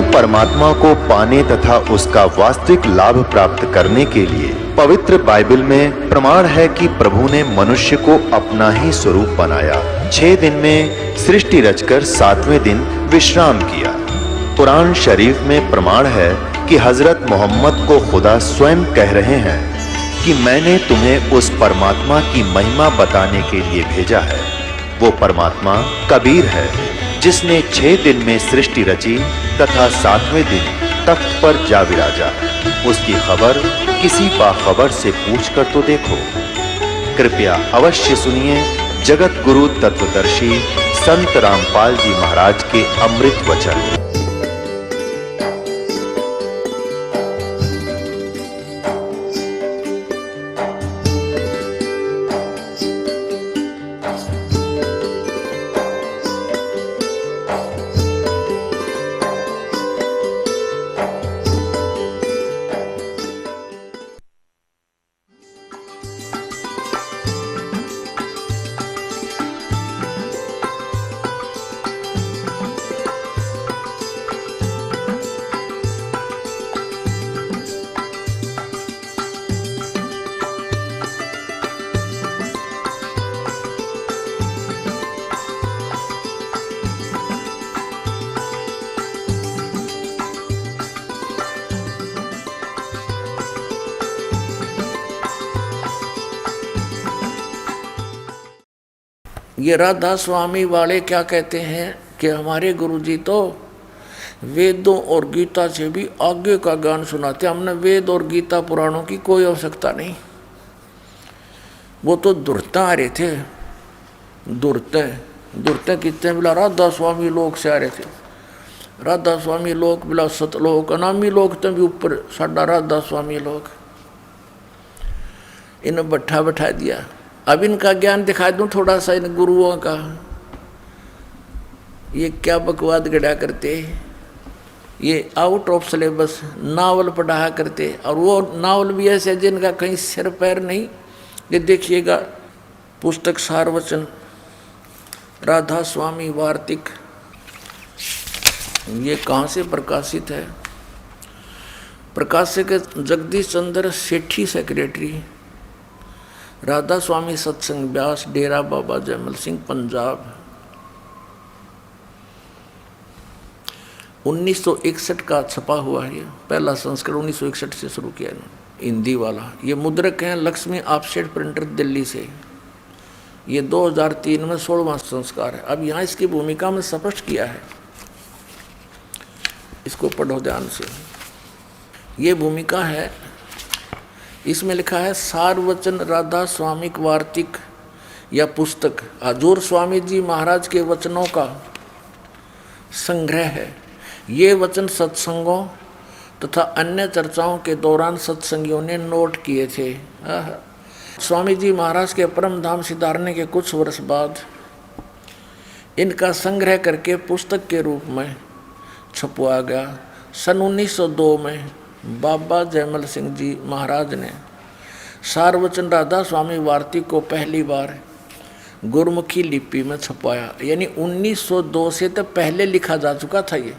प्रभु परमात्मा को पाने तथा उसका वास्तविक लाभ प्राप्त करने के लिए पवित्र बाइबल में प्रमाण है कि प्रभु ने मनुष्य को अपना ही स्वरूप बनाया। 6 दिन में सृष्टि रचकर 7वें दिन विश्राम किया। कुरान शरीफ में प्रमाण है कि हजरत मोहम्मद को खुदा स्वयं कह रहे हैं कि मैंने तुम्हें उस परमात्मा की महिमा बताने के लिए भेजा है। वो परमात्मा कबीर है जिसने 6 दिन में सृष्टि रची तथा 7वें दिन तख्त पर जा विराजा। उसकी खबर किसी बाखबर से पूछकर तो देखो। कृपया अवश्य सुनिए जगत गुरु तत्वदर्शी संत रामपाल जी महाराज के अमृत वचन। ये राधा स्वामी वाले क्या कहते हैं कि हमारे गुरुजी तो वेदों और गीता से भी आगे का ज्ञान सुनाते। हमने वेद और गीता पुराणों की कोई आवश्यकता नहीं। वो तो दुर्ता आ रहे थे। दुर्ते कितने बोला राधा स्वामी लोग से आ रहे थे। राधा स्वामी लोग बोला सतलोक अनामी लोग तो भी ऊपर साडा राधा स्वामी लोग। इन्हें बैठा दिया। अब इनका ज्ञान दिखा दूं थोड़ा सा इन गुरुओं का। ये क्या बकवाद गढ़ा करते, ये आउट ऑफ सिलेबस नावल पढ़ा करते। और वो नावल भी ऐसे जिनका कहीं सिर पैर नहीं। ये देखिएगा पुस्तक सारवचन राधा स्वामी वार्तिक, ये कहाँ से प्रकाशित है? प्रकाशक जगदीश चंद्र सेठी सेक्रेटरी, राधा स्वामी सत्संग व्यास, डेरा बाबा जयमल सिंह, पंजाब। 1961 का छपा हुआ है। ये पहला संस्करण 1961 से शुरू किया हिंदी वाला। ये मुद्रक हैं लक्ष्मी ऑफसेट प्रिंटर दिल्ली से। ये 2003 में 16वां संस्कार है। अब यहाँ इसकी भूमिका में स्पष्ट किया है, इसको पढ़ो ध्यान से। ये भूमिका है, इसमें लिखा है सारवचन राधा स्वामिक वार्तिक या पुस्तक हजूर स्वामी जी महाराज के वचनों का संग्रह है। ये वचन सत्संगों तथा अन्य चर्चाओं के दौरान सत्संगियों ने नोट किए थे। स्वामी जी महाराज के परम धाम सिधारने के कुछ वर्ष बाद इनका संग्रह करके पुस्तक के रूप में छपवाया गया। सन 1902 में बाबा जयमल सिंह जी महाराज ने सारवचन राधा स्वामी वार्तिक को पहली बार गुरमुखी लिपि में छपवाया। यानी 1902 से तो पहले लिखा जा चुका था। ये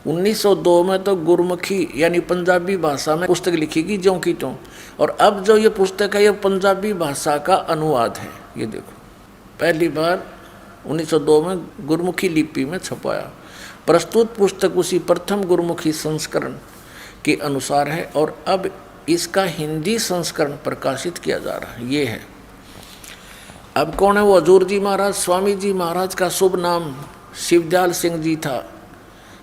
1902 में तो गुरमुखी यानी पंजाबी भाषा में पुस्तक लिखी गई ज्यों की त्यों। और अब जो ये पुस्तक है ये पंजाबी भाषा का अनुवाद है। ये देखो पहली बार 1902 में गुरमुखी लिपि में छपवाया। प्रस्तुत पुस्तक उसी प्रथम गुरमुखी संस्करण के अनुसार है और अब इसका हिंदी संस्करण प्रकाशित किया जा रहा है। ये है। अब कौन है वो? हजूर जी महाराज। स्वामी जी महाराज का शुभ नाम शिवदयाल सिंह जी था,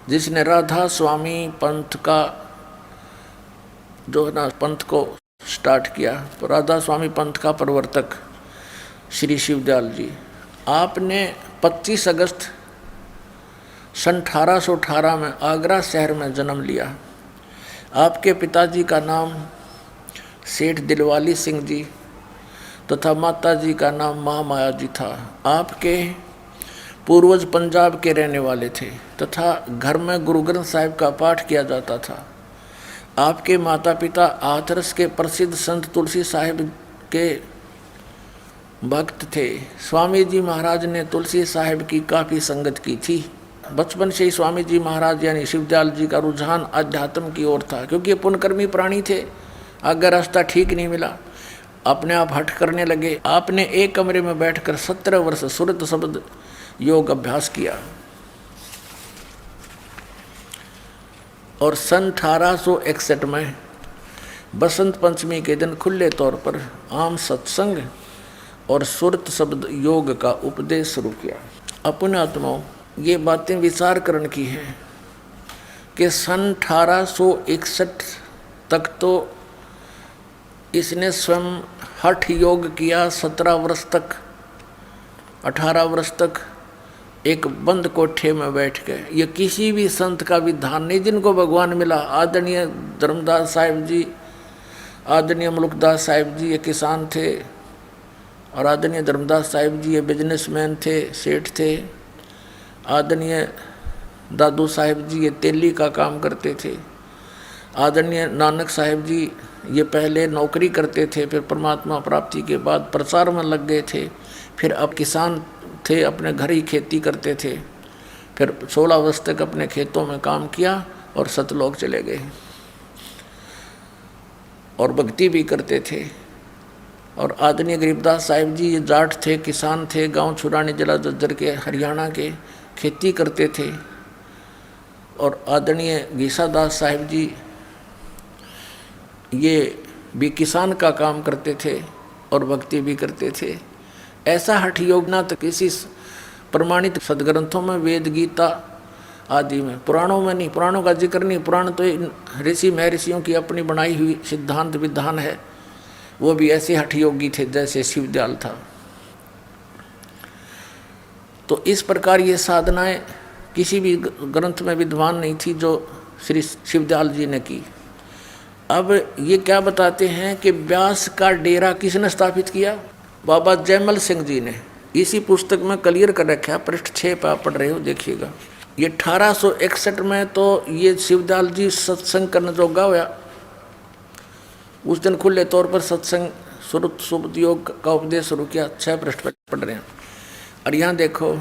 जिसने राधा स्वामी पंथ का जो ना पंथ को स्टार्ट किया। तो राधा स्वामी पंथ का प्रवर्तक श्री शिवदयाल जी, आपने 25 अगस्त सन 1818 में आगरा शहर में जन्म लिया। आपके पिताजी का नाम सेठ दिलवाली सिंह जी तथा माताजी का नाम महामाया जी था। आपके पूर्वज पंजाब के रहने वाले थे तथा घर में गुरु ग्रंथ साहिब का पाठ किया जाता था। आपके माता पिता हाथरस के प्रसिद्ध संत तुलसी साहिब के भक्त थे। स्वामी जी महाराज ने तुलसी साहिब की काफ़ी संगत की थी। बचपन से ही स्वामी जी महाराज यानी शिवदयाल जी का रुझान अध्यात्म की ओर था, क्योंकि ये पुण्यकर्मी प्राणी थे। आगे रास्ता ठीक नहीं मिला, अपने आप हट करने लगे। आपने एक कमरे में बैठकर 17 वर्ष सुरत शब्द योग अभ्यास किया और सन 1861 में बसंत पंचमी के दिन खुले तौर पर आम सत्संग और सुरत शब्द योग का उपदेश शुरू किया। अपने आत्माओं, ये बातें विचार करने की हैं कि सन 1861 तक तो इसने स्वयं हठ योग किया। 17 वर्ष तक, 18 वर्ष तक एक बंद कोठे में बैठ के। ये किसी भी संत का विधान नहीं जिनको भगवान मिला। आदरणीय धर्मदास साहिब जी, आदरणीय मुल्कदास साहिब जी ये किसान थे, और आदरणीय धर्मदास साहिब जी ये बिजनेसमैन थे, सेठ थे। आदरणीय दादू साहिब जी ये तेली का काम करते थे। आदरणीय नानक साहिब जी ये पहले नौकरी करते थे, फिर परमात्मा प्राप्ति के बाद प्रचार में लग गए थे। फिर अब किसान थे, अपने घर ही खेती करते थे। फिर 16 वर्ष तक अपने खेतों में काम किया और सतलोक चले गए और भक्ति भी करते थे। और आदरणीय गरीबदास साहिब जी ये जाट थे, किसान थे, गांव छुरानी जिला जज्जर के, हरियाणा के, खेती करते थे। और आदरणीय गीसादास साहिब जी ये भी किसान का काम करते थे और भक्ति भी करते थे। ऐसा हठ योग ना तो किसी प्रमाणित सदग्रंथों में, वेद गीता आदि में, पुराणों में नहीं। पुराणों का जिक्र नहीं, पुराण तो ऋषि महर्षियों की अपनी बनाई हुई सिद्धांत विधान है। वो भी ऐसे हठ योगी थे जैसे शिवदयाल था। तो इस प्रकार ये साधनाएं किसी भी ग्रंथ में विद्वान नहीं थी जो श्री शिवदयाल जी ने की। अब ये क्या बताते हैं कि व्यास का डेरा किसने स्थापित किया? बाबा जयमल सिंह जी ने। इसी पुस्तक में क्लियर कर रखा है, पृष्ठ 6 पर आप पढ़ रहे हो, देखिएगा। ये 1861 में तो ये शिवदयाल जी सत्संग करने जोगा होया। उस दिन खुले तौर पर सत्संग सुरत शब्द योग का उपदेश शुरू किया। 6 पृष्ठ पर पढ़ रहे हैं। और यहाँ देखो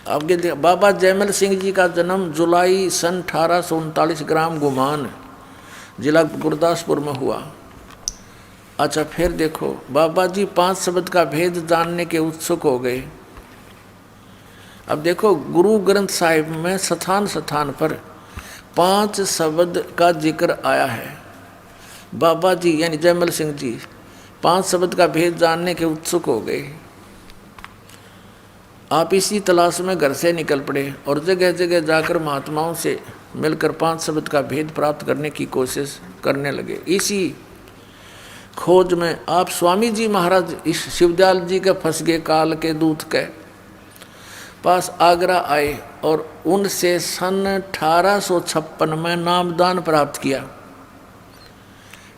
आगे, बाबा जयमल सिंह जी का जन्म जुलाई सन 1839 ग्राम गुमान, जिला गुरदासपुर में हुआ। अच्छा, फिर देखो बाबा जी 5 शब्द का भेद जानने के उत्सुक हो गए। अब देखो गुरु ग्रंथ साहिब में स्थान स्थान पर 5 शब्द का जिक्र आया है। बाबा जी यानी जयमल सिंह जी 5 शब्द का भेद जानने के उत्सुक हो गए। आप इसी तलाश में घर से निकल पड़े और जगह जगह जाकर महात्माओं से मिलकर 5 शब्द का भेद प्राप्त करने की कोशिश करने लगे। इसी खोज में आप स्वामी जी महाराज इस शिवदयाल जी के फंस गए काल के दूत के पास आगरा आए और उनसे सन 1856 में नामदान प्राप्त किया।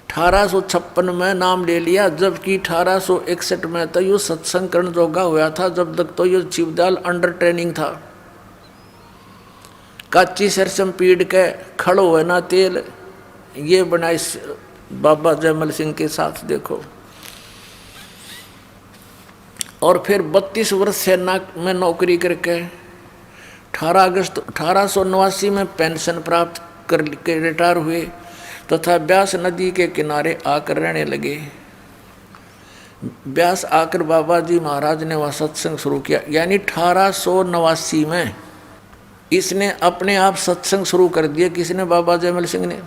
1856 में नाम ले लिया, जबकि 1861 में तो यो सत्संग करण जोगा हुआ था। जब तक तो यो शिवदयाल अंडर ट्रेनिंग था। काची सरसम पीड़ के खड़ो है ना तेल, ये बनाई बाबा जयमल सिंह के साथ। देखो, और फिर 32 वर्ष सेना में नौकरी करके 18 अगस्त 1889 में पेंशन प्राप्त करके रिटायर हुए तथा ब्यास नदी के किनारे आकर रहने लगे। ब्यास आकर बाबा जी महाराज ने वह सत्संग शुरू किया। यानी 1889 में इसने अपने आप सत्संग शुरू कर दिया। किसने? बाबा जयमल सिंह ने।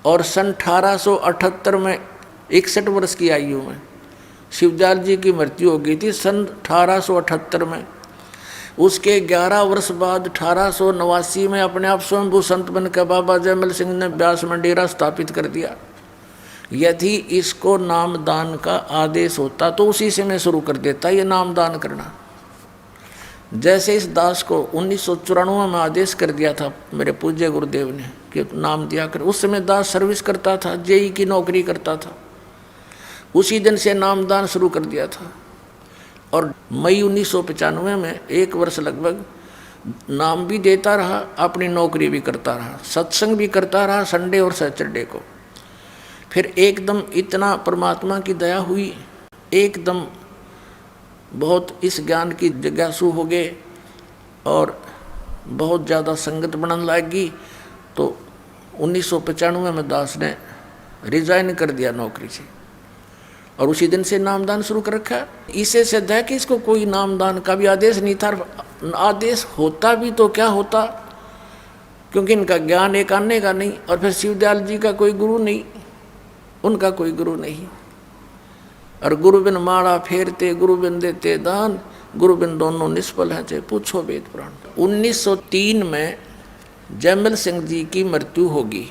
और सन 1878 में 61 वर्ष की आयु में शिवदयाल जी की मृत्यु हो गई थी, सन 1878 में। उसके 11 वर्ष बाद 1889 में अपने आप स्वयंभू संत बनकर बाबा जयमल सिंह ने ब्यास में डेरा स्थापित कर दिया। यदि इसको नामदान का आदेश होता तो उसी से मैं शुरू कर देता ये नामदान करना। जैसे इस दास को 1994 में आदेश कर दिया था मेरे पूज्य गुरुदेव ने कि नाम दिया कर। उस समय दास सर्विस करता था, जेई की नौकरी करता था। उसी दिन से नामदान शुरू कर दिया था। और मई 1995 में 1 वर्ष लगभग नाम भी देता रहा, अपनी नौकरी भी करता रहा, सत्संग भी करता रहा संडे और सैटरडे को। फिर एकदम इतना परमात्मा की दया हुई, एकदम बहुत इस ज्ञान की जिज्ञासु हो गए और बहुत ज़्यादा संगत बनने लगी। तो 1995 में दास ने रिजाइन कर दिया नौकरी से और उसी दिन से नामदान शुरू कर रखा है। इसे सिद्ध है कि इसको कोई नामदान का भी आदेश नहीं था। आदेश होता भी तो क्या होता, क्योंकि इनका ज्ञान एक आने का नहीं, और फिर शिवदयाल जी का कोई गुरु नहीं, उनका कोई गुरु नहीं। और गुरु बिन माड़ा फेरते, गुरु बिन देते दान, गुरु बिन दोनों निष्फल हैं, चाहे पूछो वेद पुराण। 1903 में जयमल सिंह जी की मृत्यु होगी।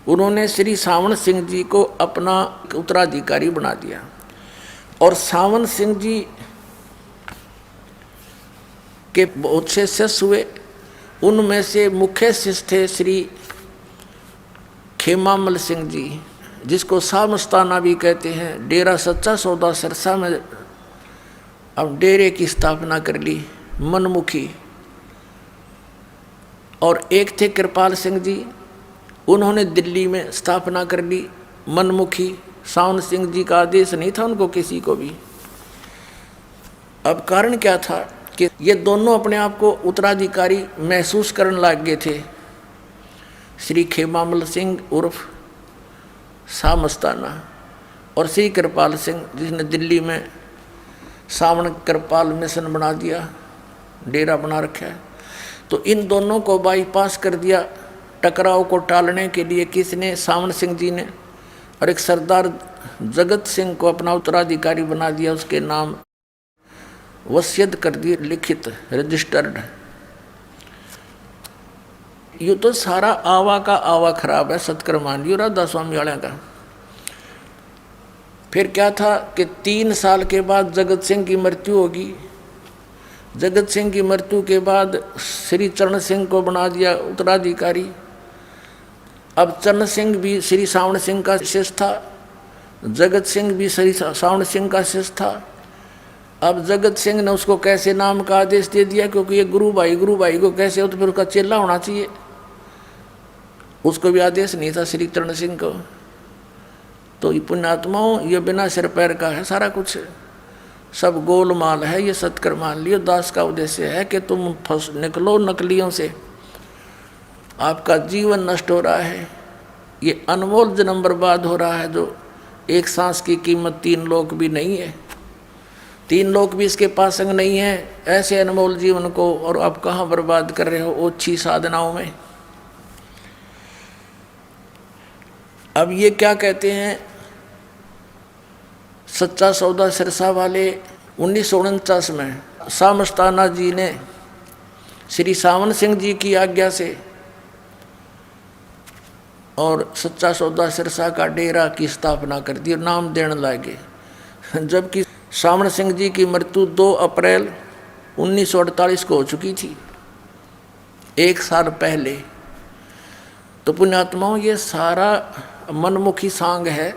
उन्होंने श्री सावन सिंह जी को अपना उत्तराधिकारी बना दिया, और सावन सिंह जी के बहुत से शिष्य हुए। उनमें से मुख्य शिष्य थे श्री खेमामल सिंह जी, जिसको सामस्ताना भी कहते हैं। डेरा सच्चा सौदा सिरसा में अब डेरे की स्थापना कर ली, मनमुखी। और एक थे कृपाल सिंह जी, उन्होंने दिल्ली में स्थापना कर ली, मनमुखी। सावन सिंह जी का आदेश नहीं था उनको किसी को भी। अब कारण क्या था कि ये दोनों अपने आप को उत्तराधिकारी महसूस करने लग गए थे। श्री खेमामल सिंह उर्फ सामस्ताना और श्री कृपाल सिंह, जिसने दिल्ली में सावन कृपाल मिशन बना दिया, डेरा बना रखा है। तो इन दोनों को बाईपास कर दिया टकराव को टालने के लिए। किसने? सावन सिंह जी ने। और एक सरदार जगत सिंह को अपना उत्तराधिकारी बना दिया, उसके नाम वसीयत कर दी, लिखित, रजिस्टर्ड। ये तो सारा आवा का आवा खराब है सतकर्मान जी राधा स्वामी वाले का। फिर क्या था कि 3 साल के बाद जगत सिंह की मृत्यु होगी। जगत सिंह की मृत्यु के बाद श्री चरण सिंह को बना दिया उत्तराधिकारी। अब चरण सिंह भी श्री सावन सिंह का शिष्य था, जगत सिंह भी श्री सावन सिंह का शिष्य था। अब जगत सिंह ने उसको कैसे नाम का आदेश दे दिया, क्योंकि ये गुरु भाई को कैसे हो, तो फिर उसका चेला होना चाहिए। उसको भी आदेश नहीं था श्री चरण सिंह को। तो ये पुण्यात्माओं, ये बिना सिर पैर का है सारा कुछ, सब गोलमाल है। ये सत्कर मान लियो। दास का उद्देश्य है कि तुम फंस निकलो नकलियों से। आपका जीवन नष्ट हो रहा है, ये अनमोल जन्म बर्बाद हो रहा है। जो एक सांस की कीमत 3 लोक भी नहीं है, 3 लोक भी इसके पास संग नहीं है। ऐसे अनमोल जीवन को और आप कहाँ बर्बाद कर रहे हो ओछी साधनाओं में। अब ये क्या कहते हैं, सच्चा सौदा सिरसा वाले 1949 में सामस्ताना जी ने श्री सावन सिंह जी की आज्ञा से और सच्चा सौदा सिरसा का डेरा की स्थापना कर दी और नाम देने लगे। जबकि सावन सिंह जी की मृत्यु 2 अप्रैल 1948 को हो चुकी थी, 1 साल पहले। तो पुण्यात्माओं, ये सारा मनमुखी सांग है,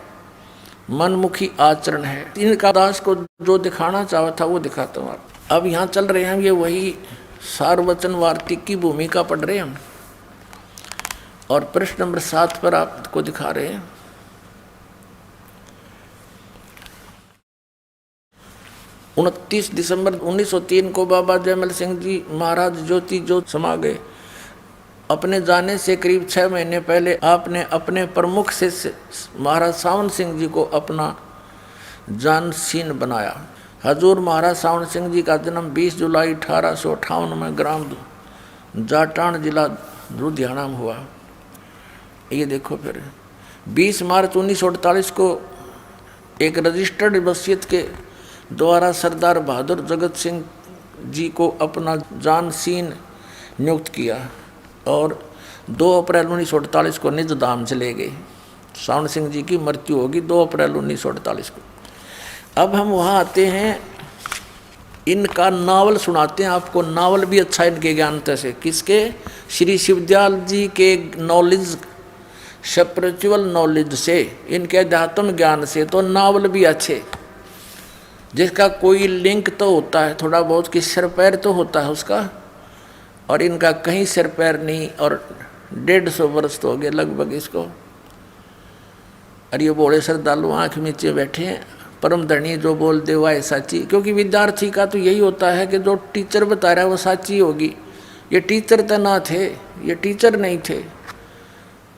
मनमुखी आचरण है। इनका दास को जो दिखाना चाहा था वो दिखाता हूँ। अब यहाँ चल रहे हैं, ये वही सारवचन वार्तिक की भूमिका पढ़ रहे हैं हम, और प्रश्न नंबर 7 पर आपको दिखा रहे हैं। उनतीस दिसंबर 1903 को बाबा जयमल सिंह जी महाराज ज्योति ज्योत समा गए। अपने जाने से करीब 6 महीने पहले आपने अपने प्रमुख शिष्य महाराज सावन सिंह जी को अपना जानशीन बनाया। हजूर महाराज सावन सिंह जी का जन्म 20 जुलाई 1858 में ग्राम जाटान जिला लुधियाना में हुआ। ये देखो, फिर 20 मार्च 1948 को एक रजिस्टर्ड वसीयत के द्वारा सरदार बहादुर जगत सिंह जी को अपना जानशीन नियुक्त किया और 2 अप्रैल 1948 को निज धाम चले गए। सावन सिंह जी की मृत्यु होगी 2 अप्रैल 1948 को। अब हम वहाँ आते हैं, इनका नावल सुनाते हैं आपको। नावल भी अच्छा इनके ज्ञानता से। किसके? श्री शिवदयाल जी के नॉलेज, स्पिरिचुअल नॉलेज से, इनके अध्यात्म ज्ञान से। तो नावल भी अच्छे, जिसका कोई लिंक तो होता है थोड़ा बहुत, कि सिर पैर तो होता है उसका, और इनका कहीं सिर पैर नहीं। और 150 वर्ष तो हो गए लगभग इसको। और ये बोले श्रद्धालु आँख नीचे बैठे हैं, परम धनी जो बोल दे वह साची। क्योंकि विद्यार्थी का तो यही होता है कि जो टीचर बता रहा है वो साची होगी, ये टीचर तो ना थे, ये टीचर नहीं थे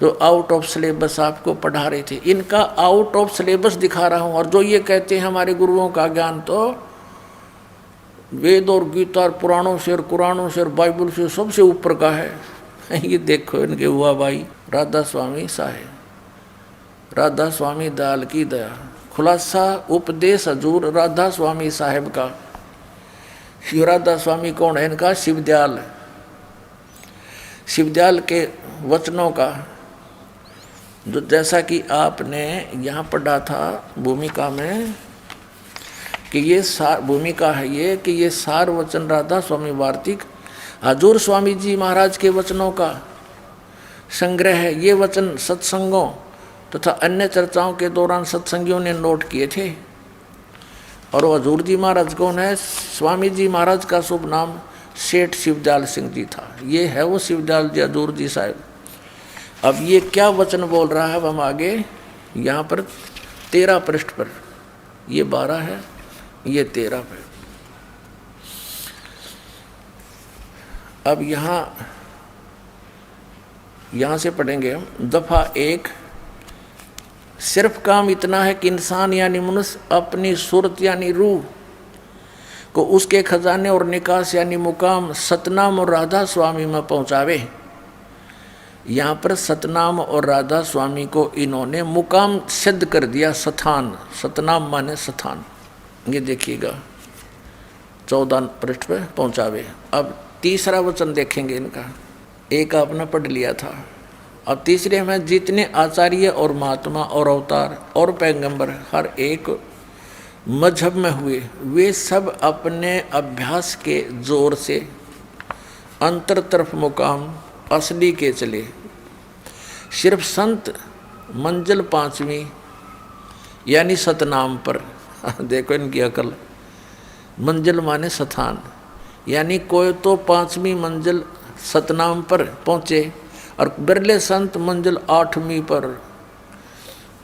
जो आउट ऑफ सिलेबस आपको पढ़ा रहे थे। इनका आउट ऑफ सिलेबस दिखा रहा हूँ। और जो ये कहते हैं हमारे गुरुओं का ज्ञान तो वेद और गीता और पुराणों से और कुरानों से और बाइबल से सबसे ऊपर का है। ये देखो इनके हुआ भाई राधा स्वामी साहेब, राधा स्वामी दयाल की दया। खुलासा उपदेश हजूर राधा स्वामी साहेब का। शिव राधा स्वामी कौन है? इनका शिवदयाल, शिवदयाल के वचनों का, जो जैसा कि आपने यहाँ पढ़ा था भूमिका में कि ये सार भूमिका है ये कि ये सार वचन राधा स्वामी वार्तिक हजूर स्वामी जी महाराज के वचनों का संग्रह है। ये वचन सत्संगों तथा अन्य चर्चाओं के दौरान सत्संगियों ने नोट किए थे। और वो हजूर जी महाराज कौन है? स्वामी जी महाराज का शुभ नाम सेठ शिवदयाल सिंह जी था। ये है वो शिवदयाल जी हजूर जी साहब। अब ये क्या वचन बोल रहा है? अब हम आगे यहाँ पर 13 पृष्ठ पर, ये 12 है, ये 13 पे। अब यहाँ से पढ़ेंगे हम दफा 1। सिर्फ काम इतना है कि इंसान यानी मनुष्य अपनी सूरत यानी रूह को उसके खजाने और निकास यानी मुकाम सतनाम और राधा स्वामी में पहुँचावे। यहाँ पर सतनाम और राधा स्वामी को इन्होंने मुकाम सिद्ध कर दिया। सथान, सतनाम माने सथान। ये देखिएगा 14 पृष्ठ पे पहुँचावे। अब तीसरा वचन देखेंगे इनका। एक आपने पढ़ लिया था। अब तीसरे में जितने आचार्य और महात्मा और अवतार और पैगंबर हर एक मजहब में हुए, वे सब अपने अभ्यास के जोर से अंतर तरफ मुकाम असली के चले। सिर्फ संत मंजिल 5वीं यानी सतनाम पर, देखो इनकी अकल, मंजिल माने स्थान, यानी कोई तो 5वीं मंजिल सतनाम पर पहुँचे और बिरले संत मंजिल 8वीं पर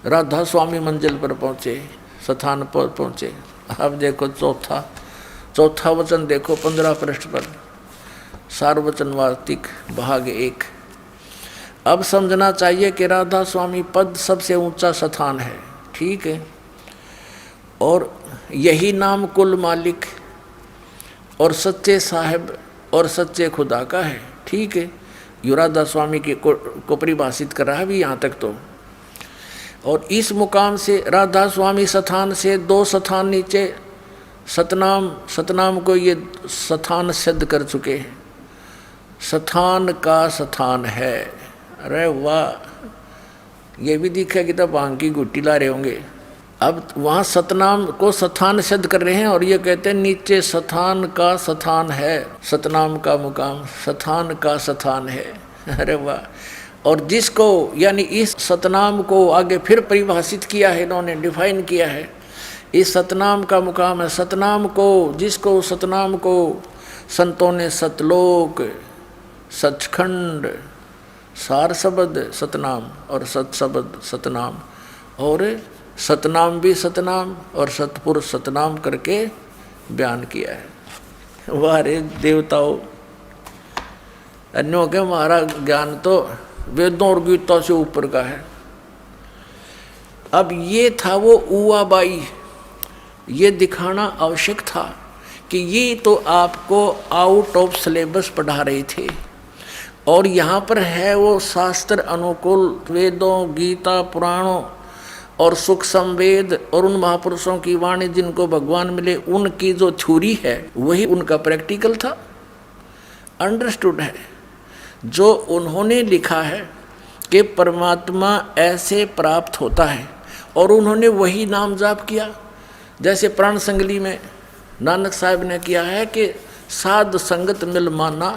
राधा स्वामी मंजिल पर पहुँचे, स्थान पर पहुँचे। अब देखो चौथा वचन देखो 15 पृष्ठ पर, सारवचन वार्तिक भाग 1। अब समझना चाहिए कि राधा स्वामी पद सबसे ऊंचा स्थान है, ठीक है, और यही नाम कुल मालिक और सच्चे साहिब और सच्चे खुदा का है, ठीक है। यो राधा स्वामी को परिभाषित कर रहा है भी यहाँ तक तो। और इस मुकाम से राधा स्वामी स्थान से 2 स्थान नीचे सतनाम को ये स्थान सिद्ध कर चुके हैं। स्थान का स्थान है। अरे वाह, ये भी दिखा कि तब भांग की गुट्टी ला रहे होंगे। अब वहाँ सतनाम को स्थान सिद्ध कर रहे हैं और ये कहते हैं नीचे स्थान का स्थान है, सतनाम का मुकाम स्थान का स्थान है। अरे वाह। और जिसको यानी इस सतनाम को आगे फिर परिभाषित किया है, इन्होंने डिफाइन किया है, इस सतनाम का मुकाम है। सतनाम को, जिसको सतनाम को संतों ने सतलोक, सचखंड, सार शब्द सतनाम और सत शब्द सतनाम और सतनाम भी सतनाम और सतपुरुष सतनाम करके बयान किया है। वाह रे देवताओं, अन्यों के हमारा ज्ञान तो वेदों और गीता से ऊपर का है। अब ये था वो उवाबाई, ये दिखाना आवश्यक था कि ये तो आपको आउट ऑफ सिलेबस पढ़ा रहे थे और यहाँ पर है वो शास्त्र अनुकूल वेदों, गीता, पुराणों और सुख संवेद और उन महापुरुषों की वाणी जिनको भगवान मिले, उनकी जो थ्योरी है वही उनका प्रैक्टिकल था, अंडरस्टूड है। जो उन्होंने लिखा है कि परमात्मा ऐसे प्राप्त होता है और उन्होंने वही नाम जाप किया, जैसे प्राण संगली में नानक साहब ने किया है कि साध संगत मिल माना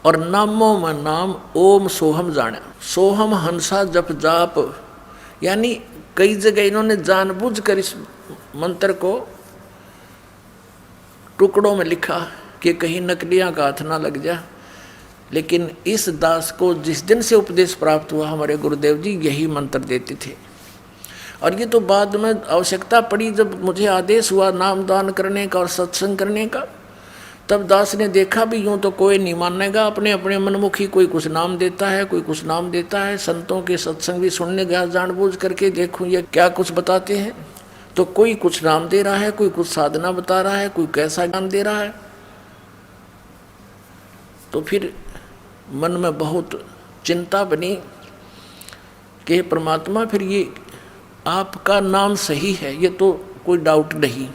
और नामों में नाम ओम सोहम जाना। सोहम हंसा जप जाप, यानी कई जगह इन्होंने जानबूझकर इस मंत्र को टुकड़ों में लिखा कि कहीं नकलियाँ का हाथ ना लग जा। लेकिन इस दास को जिस दिन से उपदेश प्राप्त हुआ, हमारे गुरुदेव जी यही मंत्र देते थे। और ये तो बाद में आवश्यकता पड़ी, जब मुझे आदेश हुआ नामदान करने का और सत्संग करने का, तब दास ने देखा भी यूं तो कोई नहीं मानेगा, अपने अपने मनमुखी कोई कुछ नाम देता है, कोई कुछ नाम देता है। संतों के सत्संग भी सुनने गया जानबूझ करके, देखूं ये क्या कुछ बताते हैं। तो कोई कुछ नाम दे रहा है, कोई कुछ साधना बता रहा है, कोई कैसा ज्ञान दे रहा है। तो फिर मन में बहुत चिंता बनी कि परमात्मा, फिर ये आपका नाम सही है, ये तो कोई डाउट नहीं।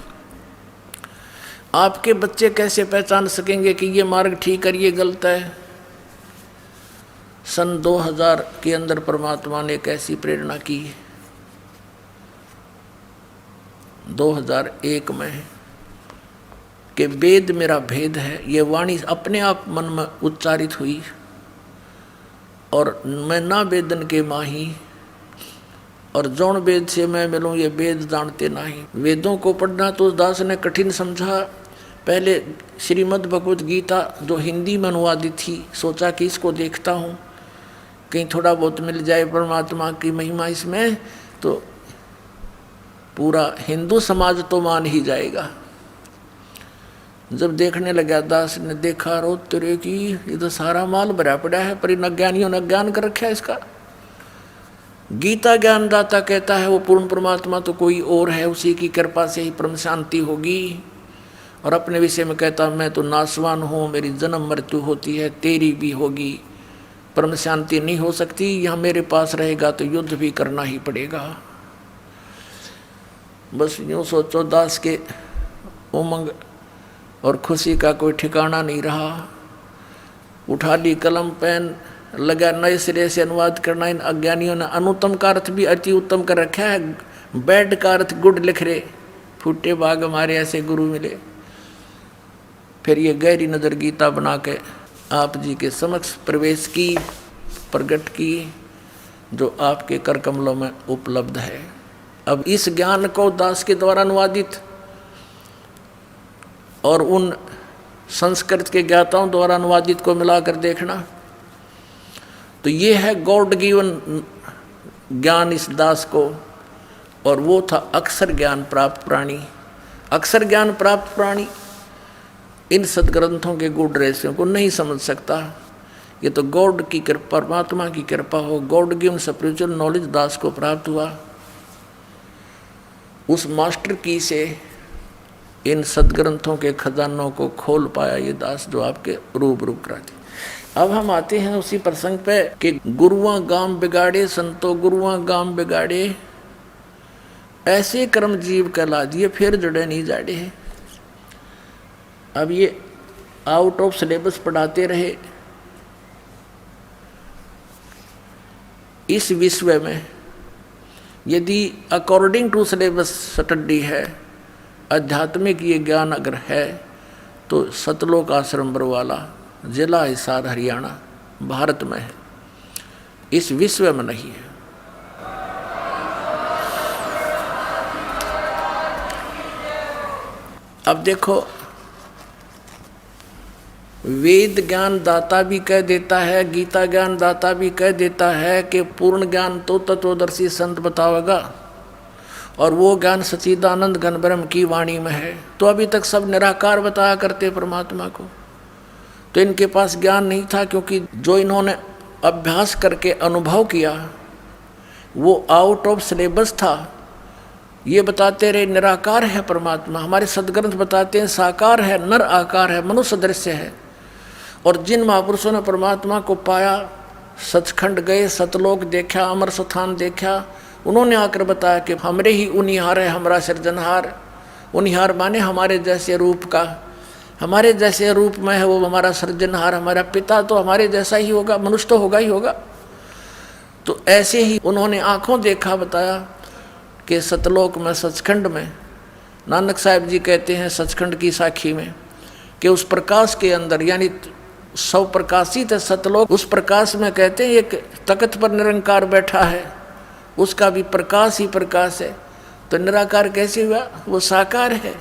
आपके बच्चे कैसे पहचान सकेंगे कि ये मार्ग ठीक है, ये गलत है। सन 2000 के अंदर परमात्मा ने एक ऐसी प्रेरणा की, 2001 में, कि वेद मेरा भेद है। ये वाणी अपने आप मन में उच्चारित हुई, और मैं ना वेदन के माही, और जौन वेद से मैं मिलूं ये वेद जानते नहीं। वेदों को पढ़ना तो दास ने कठिन समझा। पहले श्रीमद् भगवत गीता जो हिंदी में अनुवादित थी, सोचा कि इसको देखता हूँ, कहीं थोड़ा बहुत मिल जाए परमात्मा की महिमा इसमें, तो पूरा हिंदू समाज तो मान ही जाएगा। जब देखने लगा दास ने देखा, रो तेरे की ये तो सारा माल भरा पड़ा है, पर इन अज्ञानियों ने अज्ञान कर रखा है इसका। गीता ज्ञानदाता कहता है वो पूर्ण परमात्मा तो कोई और है, उसी की कृपा से ही परम शांति होगी। और अपने विषय में कहता मैं तो नासवान हूँ, मेरी जन्म मृत्यु होती है, तेरी भी होगी, परम शांति नहीं हो सकती। यहाँ मेरे पास रहेगा तो युद्ध भी करना ही पड़ेगा। बस यूँ सोचो, दास के उमंग और खुशी का कोई ठिकाना नहीं रहा। उठा ली कलम पेन, लगा नए सिरे से अनुवाद करना। इन अज्ञानियों ने अनुत्तम का अर्थ भी अति उत्तम कर रखा है, बैड का अर्थ गुड लिख रहे। फूटे बाग हमारे ऐसे गुरु मिले। फिर ये गहरी नज़र गीता बना के आप जी के समक्ष प्रवेश की, प्रकट की, जो आपके कर कमलों में उपलब्ध है। अब इस ज्ञान को दास के द्वारा अनुवादित और उन संस्कृत के ज्ञाताओं द्वारा अनुवादित को मिलाकर देखना, तो ये है गॉड गिवन ज्ञान इस दास को। और वो था अक्षर ज्ञान प्राप्त प्राणी। अक्षर ज्ञान प्राप्त प्राणी इन सदग्रंथों के गूढ़ रहस्यों को नहीं समझ सकता। ये तो गॉड की कृपा, परमात्मा की कृपा हो, गॉड गिवन स्पिरिचुअल नॉलेज दास को प्राप्त हुआ। उस मास्टर की से इन सदग्रंथों के खजानों को खोल पाया ये दास, जो आपके रूबरू कराते। अब हम आते हैं उसी प्रसंग पे कि गुरुआं गाम बिगाड़े, संतो गुरुआं गाम बिगाड़े, ऐसे कर्म जीव कहला दिए, फिर जड़े नहीं जाड़े। अब ये आउट ऑफ सिलेबस पढ़ाते रहे। इस विश्व में यदि अकॉर्डिंग टू सिलेबस स्टडी है, आध्यात्मिक ये ज्ञान अगर है, तो सतलोक आश्रम बरवाला, जिला हिसार हरियाणा, भारत में है, इस विश्व में नहीं है। अब देखो, वेद ज्ञान दाता भी कह देता है, गीता ज्ञान दाता भी कह देता है कि पूर्ण ज्ञान तो तत्वदर्शी संत बतावेगा, और वो ज्ञान सच्चिदानंद घन ब्रह्म की वाणी में है। तो अभी तक सब निराकार बताया करते परमात्मा को, तो इनके पास ज्ञान नहीं था, क्योंकि जो इन्होंने अभ्यास करके अनुभव किया वो आउट ऑफ सिलेबस था। ये बताते रहे निराकार है परमात्मा, हमारे सदग्रंथ बताते हैं साकार है, नर आकार है, मनुष्य दृश्य है। और जिन महापुरुषों ने परमात्मा को पाया, सचखंड गए, सतलोक देखा, अमर स्थान देखा, उन्होंने आकर बताया कि हमरे ही उनिहार है हमारा सृजनहार। उनिहार माने हमारे जैसे रूप का, हमारे जैसे रूप में है वो हमारा सृजनहार, हमारा पिता तो हमारे जैसा ही होगा, मनुष्य तो होगा ही होगा। तो ऐसे ही उन्होंने आँखों देखा, बताया कि सतलोक में, सचखंड में, नानक साहिब जी कहते हैं सचखंड की साखी में कि उस प्रकाश के अंदर, यानी सौ प्रकाशित है सतलोक, उस प्रकाश में कहते हैं एक तख्त पर निरंकार बैठा है, उसका भी प्रकाश ही प्रकाश है। तो निराकार कैसे हुआ? वो साकार है।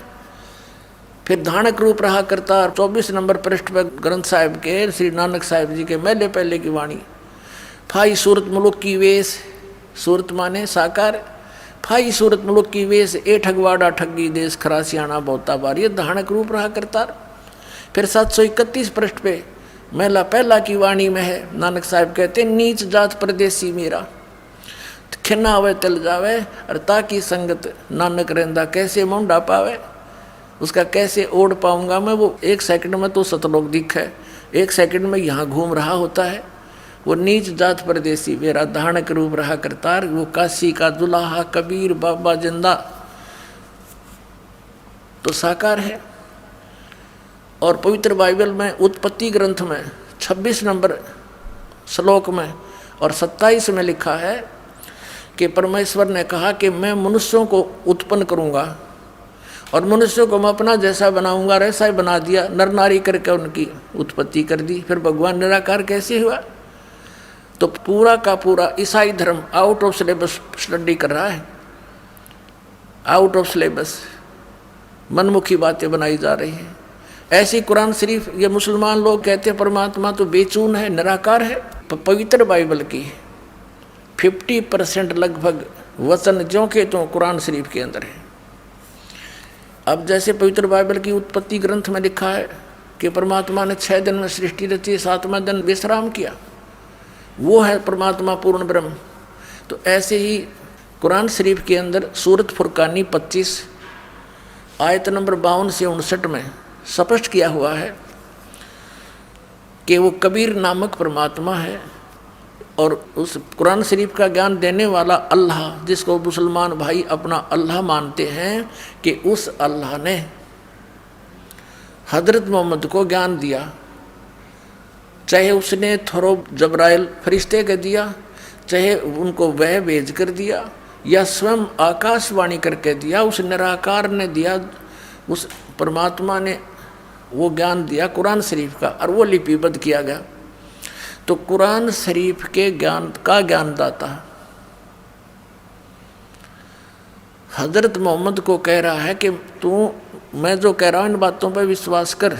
फिर धानक रूप रहा करता। 24 नंबर पृष्ठ पर ग्रंथ साहिब के श्री नानक साहिब जी के मैले पहले की वाणी, फाई सूरत मुलुक की वेश, सूरत माने साकार, फाई सूरत मुलुक की वेश, ए ठगवाड़ा ठगी देश खरासियाना बहुता बार, ये धानक रूप रहा करता। फिर 731 पृष्ठ पे महिला पहला की वाणी में है, नानक साहब कहते नीच जात परदेसी मेरा, खिना आवे तिल जावे और ताकि संगत नानक रहंदा, कैसे मुंडा पावे, उसका कैसे ओढ़ पाऊंगा मैं। वो 1 सेकंड में तो सतलोक दिख है, 1 सेकंड में यहाँ घूम रहा होता है। वो नीच जात परदेसी मेरा धानक रूप रहा करतार, वो काशी का दुल्हा कबीर बाबा जिंदा तो साकार है। और पवित्र बाइबल में उत्पत्ति ग्रंथ में 26 नंबर श्लोक में और 27 में लिखा है कि परमेश्वर ने कहा कि मैं मनुष्यों को उत्पन्न करूंगा और मनुष्यों को मैं अपना जैसा बनाऊंगा, ऐसा ही बना दिया, नर नारी करके उनकी उत्पत्ति कर दी। फिर भगवान निराकार कैसे हुआ? तो पूरा का पूरा ईसाई धर्म आउट ऑफ सिलेबस स्टडी कर रहा है, आउट ऑफ सिलेबस मनमुखी बातें बनाई जा रही हैं। ऐसी कुरान शरीफ ये मुसलमान लोग कहते हैं परमात्मा तो बेचून है, निराकार है। पवित्र बाइबल की 50% लगभग वचन ज्यों के त्यों कुरान शरीफ के अंदर है। अब जैसे पवित्र बाइबल की उत्पत्ति ग्रंथ में लिखा है कि परमात्मा ने 6 दिन में सृष्टि रची, 7वां दिन विश्राम किया, वो है परमात्मा पूर्ण ब्रह्म। तो ऐसे ही कुरान शरीफ के अंदर सूरत फुरकानी 25 आयत नंबर 52 से 59 में स्पष्ट किया हुआ है कि वो कबीर नामक परमात्मा है। और उस कुरान शरीफ का ज्ञान देने वाला अल्लाह, जिसको मुसलमान भाई अपना अल्लाह मानते हैं, कि उस अल्लाह ने हजरत मोहम्मद को ज्ञान दिया, चाहे उसने थोरो जबराइल फरिश्ते के दिया, चाहे उनको वह भेज कर दिया, या स्वयं आकाशवाणी करके दिया, उस निराकार ने दिया, उस परमात्मा ने वो ज्ञान दिया कुरान शरीफ का, और वो लिपिबद्ध किया गया। तो कुरान शरीफ के ज्ञान का ज्ञानदाता हजरत मोहम्मद को कह रहा है कि तू, मैं जो कह रहा हूँ इन बातों पर विश्वास कर।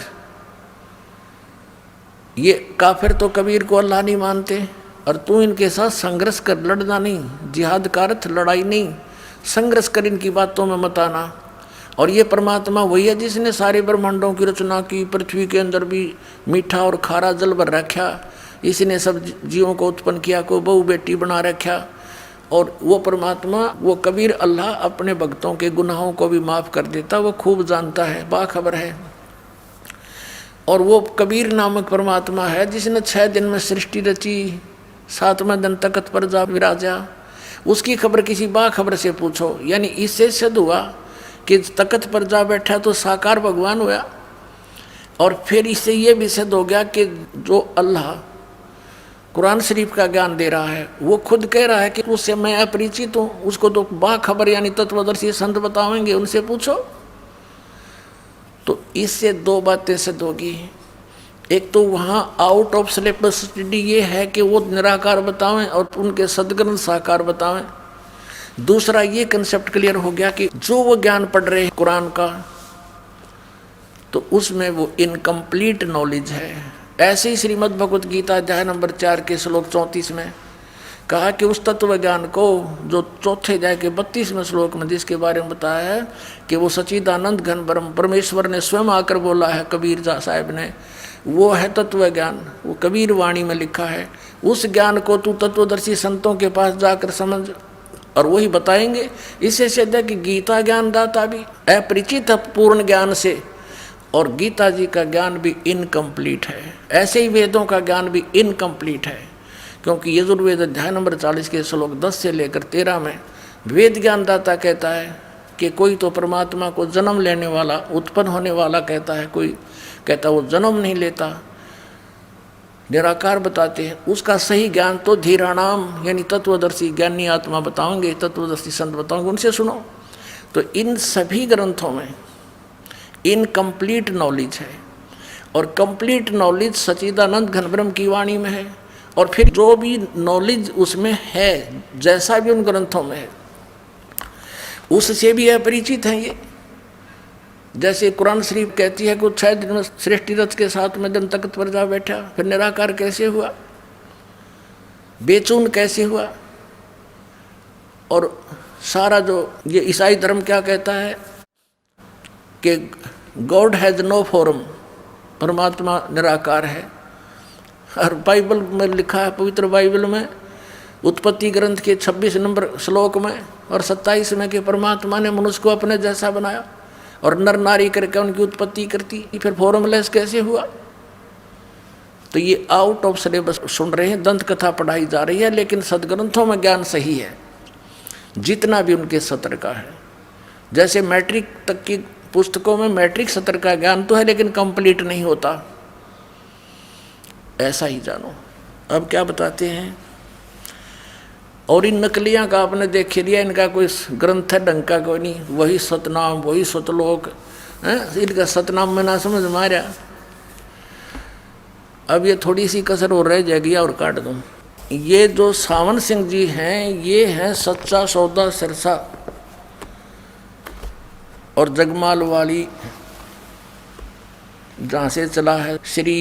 ये काफिर तो कबीर को अल्लाह नहीं मानते, और तू इनके साथ संघर्ष कर, लड़ना नहीं, जिहाद का अर्थ लड़ाई नहीं, संघर्ष कर, इनकी बातों में मत आना। और ये परमात्मा वही है जिसने सारे ब्रह्मांडों की रचना की, पृथ्वी के अंदर भी मीठा और खारा जल भर रखा, इसने सब जीवों को उत्पन्न किया, को बहू बेटी बना रखा। और वो परमात्मा, वो कबीर अल्लाह अपने भक्तों के गुनाहों को भी माफ़ कर देता, वो खूब जानता है, बाखबर है। और वो कबीर नामक परमात्मा है जिसने 6 दिन में सृष्टि रची, 7वें दिन तख्त पर जा विराजा। उसकी खबर किसी बाखबर से पूछो, यानी इससे सिद्ध हुआ कि तख्त पर जा बैठा तो साकार भगवान हुआ। और फिर इससे ये भी सिद्ध हो गया कि जो अल्लाह कुरान शरीफ का ज्ञान दे रहा है, वो खुद कह रहा है कि उससे मैं अपरिचित हूँ, उसको तो बाखबर यानी तत्वदर्शी संत बतावेंगे, उनसे पूछो। तो इससे 2 बातें सिद्ध होगी। एक तो वहाँ आउट ऑफ सिलेबस स्टडी ये है कि वो निराकार बतावें और उनके सदग्रंथ साकार बतावें। दूसरा ये कंसेप्ट क्लियर हो गया कि जो वो ज्ञान पढ़ रहे हैं कुरान का, तो उसमें वो इनकम्प्लीट नॉलेज है। ऐसे ही श्रीमद् भगवत गीता अध्याय नंबर 4 के श्लोक 34 में कहा कि उस तत्व ज्ञान को जो 4थे अध्याय के 32वें श्लोक में जिसके बारे में बताया है कि वो सच्चिदानंद घन ब्रह्म परमेश्वर ने स्वयं आकर बोला है कबीर साहब ने, वो है तत्व ज्ञान, वो कबीर वाणी में लिखा है। उस ज्ञान को तू तत्वदर्शी संतों के पास जाकर समझ, और वही बताएंगे। इससे सिद्ध है कि गीता ज्ञानदाता भी अपरिचित है पूर्ण ज्ञान से, और गीता जी का ज्ञान भी इनकम्प्लीट है। ऐसे ही वेदों का ज्ञान भी इनकम्प्लीट है, क्योंकि यजुर्वेद अध्याय नंबर 40 के श्लोक 10 से लेकर 13 में वेद ज्ञानदाता कहता है कि कोई तो परमात्मा को जन्म लेने वाला, उत्पन्न होने वाला कहता है, कोई कहता वो जन्म नहीं लेता, निराकार बताते हैं। उसका सही ज्ञान तो धीराणाम यानी तत्वदर्शी ज्ञानी आत्मा बताओगे, तत्वदर्शी संत बताओगे, उनसे सुनो। तो इन सभी ग्रंथों में इनकम्प्लीट नॉलेज है, और कंप्लीट नॉलेज सच्चिदानंद घन ब्रह्म की वाणी में है। और फिर जो भी नॉलेज उसमें है, जैसा भी उन ग्रंथों में है, उससे भी अपरिचित हैं ये। जैसे कुरान शरीफ कहती है कि 6 दिन में सृष्टि रच के 7वें दिन तख्त पर जा बैठा, फिर निराकार कैसे हुआ, बेचून कैसे हुआ। और सारा जो ये ईसाई धर्म क्या कहता है कि गॉड हैज़ नो फॉर्म, परमात्मा निराकार है। और बाइबल में लिखा है, पवित्र बाइबल में उत्पत्ति ग्रंथ के 26 नंबर श्लोक में और 27 में कि परमात्मा ने मनुष्य को अपने जैसा बनाया और नर नारी करके उनकी उत्पत्ति करती। फिर फॉर्मलेस कैसे हुआ? तो ये आउट ऑफ सिलेबस सुन रहे हैं, दंत कथा पढ़ाई जा रही है, लेकिन सदग्रंथों में ज्ञान सही है जितना भी उनके सत्र का है। जैसे मैट्रिक तक की पुस्तकों में मैट्रिक सत्र का ज्ञान तो है लेकिन कंप्लीट नहीं होता, ऐसा ही जानो। अब क्या बताते हैं? और इन नकलियां का आपने देख लिया, इनका कोई ग्रंथ है ढंग का कोई नहीं, वही सतनाम वही सतलोक है, इनका सतनाम में ना समझ मारा। अब ये थोड़ी सी कसर हो रह जाएगी और काट दूं। ये जो सावन सिंह जी हैं, ये हैं सच्चा सौदा सिरसा और जगमाल वाली जहाँ से चला है श्री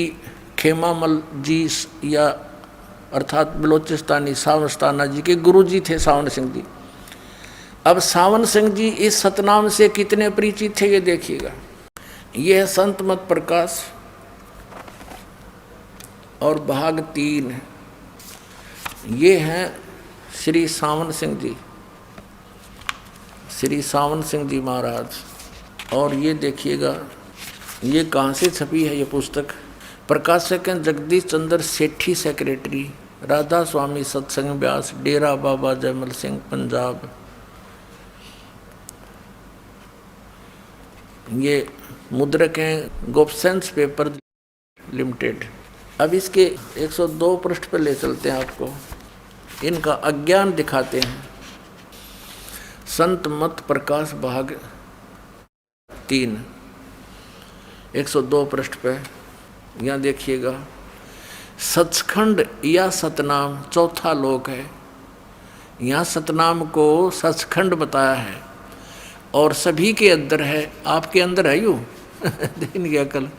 खेमामल जी, या अर्थात बलोचिस्तानी सावनस्ताना जी के गुरु जी थे सावन सिंह जी। अब सावन सिंह जी इस सतनाम से कितने परिचित थे ये देखिएगा। ये है संत मत प्रकाश और भाग 3। ये हैं श्री सावन सिंह जी, श्री सावन सिंह जी महाराज। और ये देखिएगा ये कहाँ से छपी है ये पुस्तक? प्रकाशक हैं जगदीश चंद्र सेठी, सेक्रेटरी राधा स्वामी सत्संग व्यास, डेरा बाबा जयमल सिंह, पंजाब। ये मुद्रक हैं गोपसेंस पेपर लिमिटेड। अब इसके 102 पृष्ठ पर ले चलते हैं आपको, इनका अज्ञान दिखाते हैं। संत मत प्रकाश भाग 3 102 पृष्ठ पे यहाँ देखिएगा। सचखंड या सतनाम चौथा लोक है। यहाँ सतनाम को सचखंड बताया है और सभी के अंदर है। आपके अंदर है यूँ दिन की अकल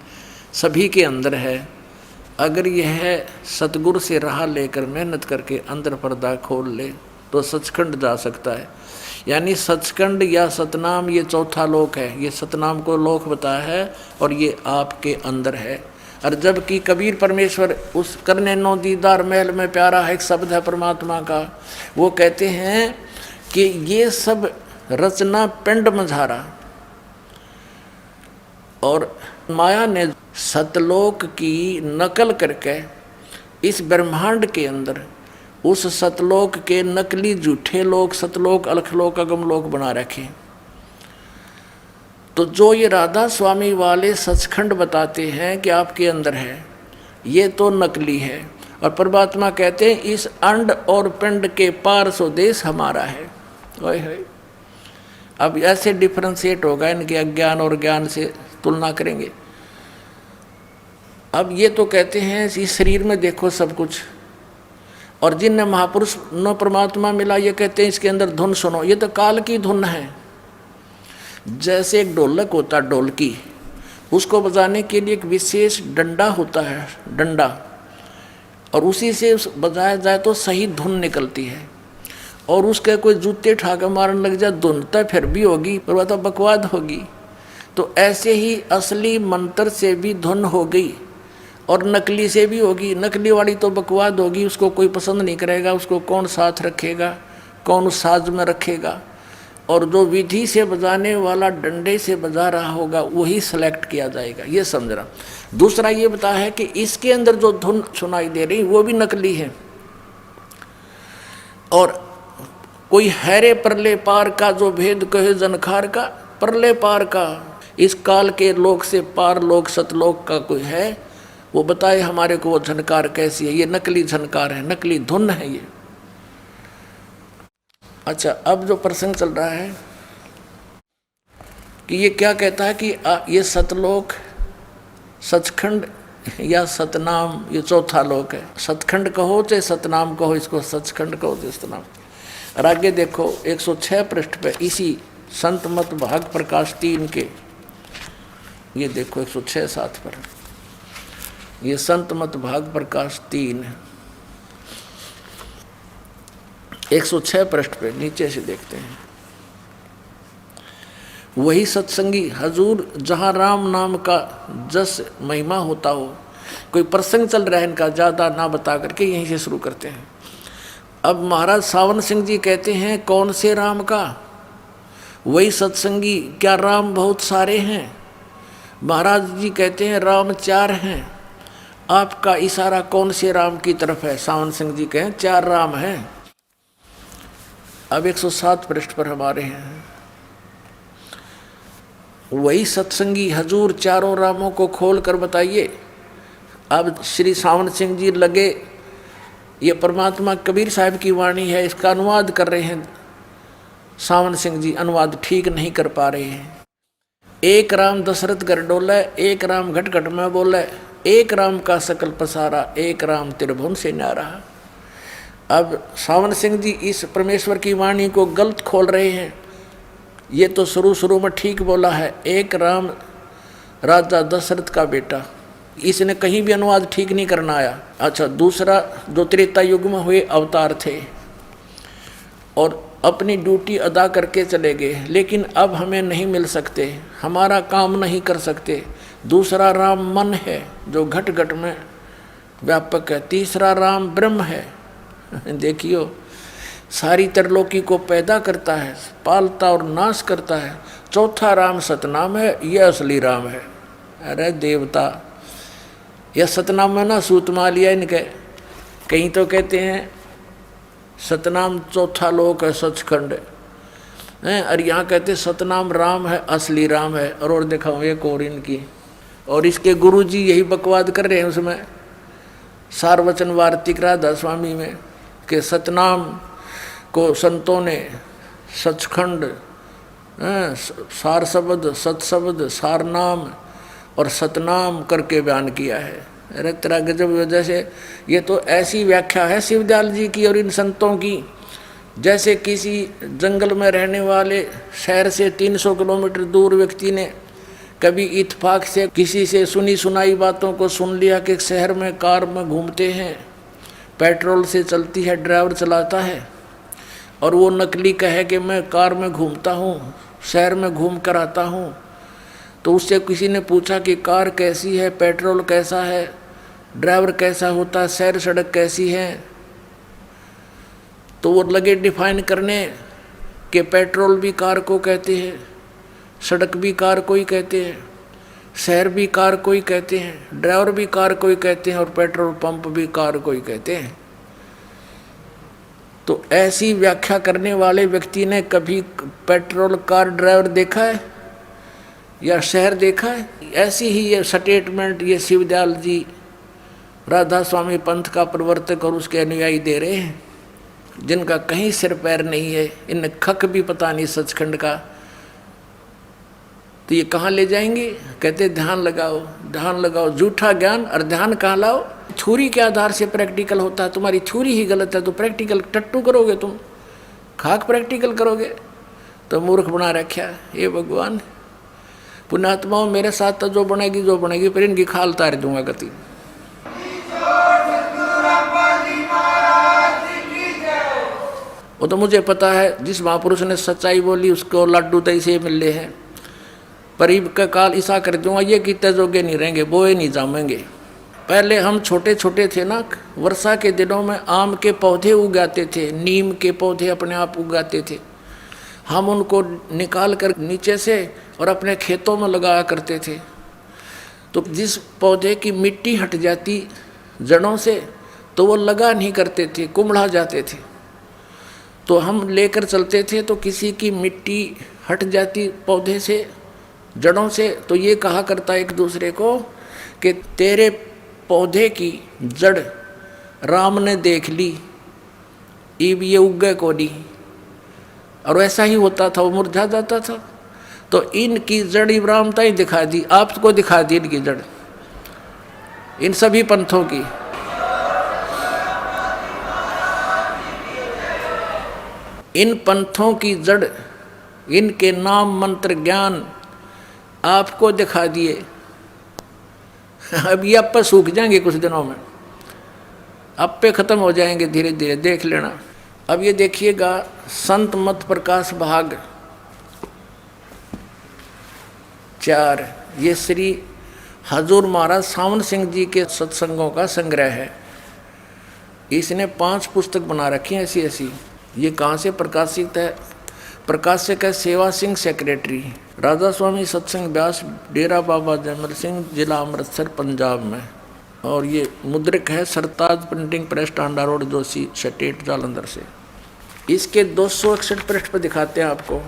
सभी के अंदर है। अगर यह सतगुरु से राह लेकर मेहनत करके अंदर पर्दा खोल ले तो सचखंड जा सकता है। यानी सचखंड या सतनाम ये चौथा लोक है। ये सतनाम को लोक बताया है और ये आपके अंदर है। और जबकि कबीर परमेश्वर उस करने नो दीदार महल में प्यारा एक शब्द है परमात्मा का, वो कहते हैं कि ये सब रचना पिंड मझारा, और माया ने सतलोक की नकल करके इस ब्रह्मांड के अंदर उस सतलोक के नकली झूठे लोक सतलोक अलखलोक अगमलोक बना रखे। तो जो ये राधा स्वामी वाले सचखंड बताते हैं कि आपके अंदर है, ये तो नकली है। और परमात्मा कहते हैं इस अंड और पिंड के पार सो देश हमारा है। ओए होए, अब ऐसे डिफ्रेंशिएट होगा, इनके अज्ञान और ज्ञान से तुलना करेंगे। अब ये तो कहते हैं इस शरीर में देखो सब कुछ, और जिनने महापुरुष न परमात्मा मिला ये कहते हैं इसके अंदर धुन सुनो। ये तो काल की धुन है। जैसे एक ढोलक होता है ढोलकी, उसको बजाने के लिए एक विशेष डंडा होता है, डंडा, और उसी से बजाया जाए तो सही धुन निकलती है। और उसके कोई जूते ठाके मारने लग जाए धुन तो फिर भी होगी पर वह तो बकवाद होगी। तो ऐसे ही असली मंत्र से भी धुन हो गई और नकली से भी होगी। नकली वाली तो बकवाद होगी, उसको कोई पसंद नहीं करेगा, उसको कौन साथ रखेगा, कौन उस साज में रखेगा। और जो विधि से बजाने वाला डंडे से बजा रहा होगा वही सेलेक्ट किया जाएगा, ये समझ रहा। दूसरा ये बताया है कि इसके अंदर जो धुन सुनाई दे रही वो भी नकली है। और कोई हैरे परले पार का जो भेद कहे जनखार का, परले पार का इस काल के लोक से पार लोक सतलोक का कोई है, वो बताए हमारे को वो झनकार कैसी है। ये नकली झनकार है, नकली धुन है ये। अच्छा, अब जो प्रसंग चल रहा है कि ये क्या कहता है कि ये सतलोक सचखंड या सतनाम ये चौथा लोक है। सतखंड कहो चाहे सतनाम कहो, इसको सचखंड कहो चाहे सतनाम। और आगे देखो 106 पृष्ठ पे इसी संत मत भाग प्रकाश 3 के, ये देखो 106-7 पर, ये संत मत भाग प्रकाश 3 106 पृष्ठ पे नीचे से देखते हैं। वही सत्संगी हजूर जहाँ राम नाम का जस महिमा होता हो। कोई प्रसंग चल रहा है इनका, ज़्यादा ना बता करके यहीं से शुरू करते हैं। अब महाराज सावन सिंह जी कहते हैं कौन से राम का? वही सत्संगी। क्या राम बहुत सारे हैं? महाराज जी कहते हैं राम 4 हैं। आपका इशारा कौन से राम की तरफ है? सावन सिंह जी कहें 4 राम हैं। अब 107 पृष्ठ पर हमारे हैं। वही सत्संगी हजूर चारों रामों को खोल कर बताइए। अब श्री सावन सिंह जी लगे, ये परमात्मा कबीर साहब की वाणी है, इसका अनुवाद कर रहे हैं। सावन सिंह जी अनुवाद ठीक नहीं कर पा रहे हैं। एक राम दशरथ घर डोले, एक राम घट घट में बोले, एक राम का सकल पसारा, एक राम त्रिभुवन से न्यारा। अब सावन सिंह जी इस परमेश्वर की वाणी को गलत खोल रहे हैं। ये तो शुरू में ठीक बोला है, एक राम राजा दशरथ का बेटा, इसने कहीं भी अनुवाद ठीक नहीं करना आया। अच्छा, दूसरा जो त्रेता युग में हुए अवतार थे और अपनी ड्यूटी अदा करके चले गए, लेकिन अब हमें नहीं मिल सकते, हमारा काम नहीं कर सकते। दूसरा राम मन है जो घट घट में व्यापक है। तीसरा राम ब्रह्म है, देखियो सारी त्रिलोकी को पैदा करता है, पालता और नाश करता है। चौथा राम सतनाम है, यह असली राम है। अरे देवता, यह सतनाम में ना सूत मा लिया इनके। कहीं तो कहते हैं सतनाम चौथा लोक है, सचखंड है, और यहाँ कहते सतनाम राम है, असली राम है। और दिखाऊँ एक और इनकी, और इसके गुरु जी यही बकवाद कर रहे हैं उसमें सारवचन वार्तिक राधा स्वामी में, कि सतनाम को संतों ने सचखंड, सार शब्द, सतशब्द, सार नाम और सतनाम करके बयान किया है। अरे तेरा गजब वजह से, ये तो ऐसी व्याख्या है शिवदयाल जी की और इन संतों की, जैसे किसी जंगल में रहने वाले शहर से 300 किलोमीटर दूर व्यक्ति ने कभी इत्तेफाक से किसी से सुनी सुनाई बातों को सुन लिया कि शहर में कार में घूमते हैं, पेट्रोल से चलती है, ड्राइवर चलाता है, और वो नकली कहे कि मैं कार में घूमता हूँ, शहर में घूम कर आता हूँ। तो उससे किसी ने पूछा कि कार कैसी है, पेट्रोल कैसा है, ड्राइवर कैसा होता है, शहर सड़क कैसी है। तो वो लगे डिफाइन करने कि पेट्रोल भी कार को कहते हैं, सड़क भी कार को ही कहते हैं, शहर भी कार को ही कहते हैं, ड्राइवर भी कार को ही कहते हैं, और पेट्रोल पंप भी कार को ही कहते हैं। तो ऐसी व्याख्या करने वाले व्यक्ति ने कभी पेट्रोल कार ड्राइवर देखा है या शहर देखा है? ऐसी ही ये स्टेटमेंट ये शिवदयाल जी राधा स्वामी पंथ का प्रवर्तक और उसके अनुयायी दे रहे हैं, जिनका कहीं सिर पैर नहीं है। इन खक भी पता नहीं सचखंड का। तो ये कहाँ ले जाएंगे? कहते ध्यान लगाओ, ध्यान लगाओ। झूठा ज्ञान और ध्यान कहाँ लाओ? थ्योरी के आधार से प्रैक्टिकल होता है। तुम्हारी थ्योरी ही गलत है तो प्रैक्टिकल टट्टू करोगे, तुम खाक प्रैक्टिकल करोगे तो मूर्ख बना रखा। ये भगवान पुण्यात्माओं, मेरे साथ तो जो बनेगी फिर इनकी खाल तार दूंगा गति। वो तो मुझे पता है, जिस महापुरुष ने सच्चाई बोली उसको लड्डू तो इसे मिले हैं। परीब का काल ऐसा कर दूंगा, ये कितने जोगे नहीं रहेंगे, बोए नहीं जामेंगे। पहले हम छोटे छोटे थे ना, वर्षा के दिनों में आम के पौधे उगाते थे, नीम के पौधे अपने आप उगाते थे। हम उनको निकाल कर नीचे से और अपने खेतों में लगाया करते थे। तो जिस पौधे की मिट्टी हट जाती जड़ों से तो वो लगा नहीं करते थे, कुम्हला जाते थे। तो हम लेकर चलते थे तो किसी की मिट्टी हट जाती पौधे से, जड़ों से, तो ये कहा करता एक दूसरे को कि तेरे पौधे की जड़ राम ने देख ली, इब ये उगे को नहीं। और ऐसा ही होता था, वो मुरझा जाता था। तो इनकी जड़ इब्राहिमता ही दिखा दी, आपको दिखा दी इनकी जड़, इन सभी पंथों की। इन पंथों की जड़, इनके नाम मंत्र ज्ञान आपको दिखा दिए। अब ये आप पे सूख जाएंगे कुछ दिनों में, आप पे खत्म हो जाएंगे धीरे धीरे, देख लेना। अब ये देखिएगा संत मत प्रकाश भाग 4 ये श्री हजूर महाराज सावन सिंह जी के सत्संगों का संग्रह है। इसने 5 पुस्तक बना रखी हैं ऐसी ऐसी। ये कहाँ से प्रकाशित है? प्रकाशक है सेवा सिंह सेक्रेटरी, राधा स्वामी सत्संग व्यास, डेरा बाबा जयमल सिंह, जिला अमृतसर, पंजाब में। और ये मुद्रिक है Sartaj printing press, Tanda road, Joshi state, Jalandhar से। इसके 261 पृष्ठ पे दिखाते हैं आपको,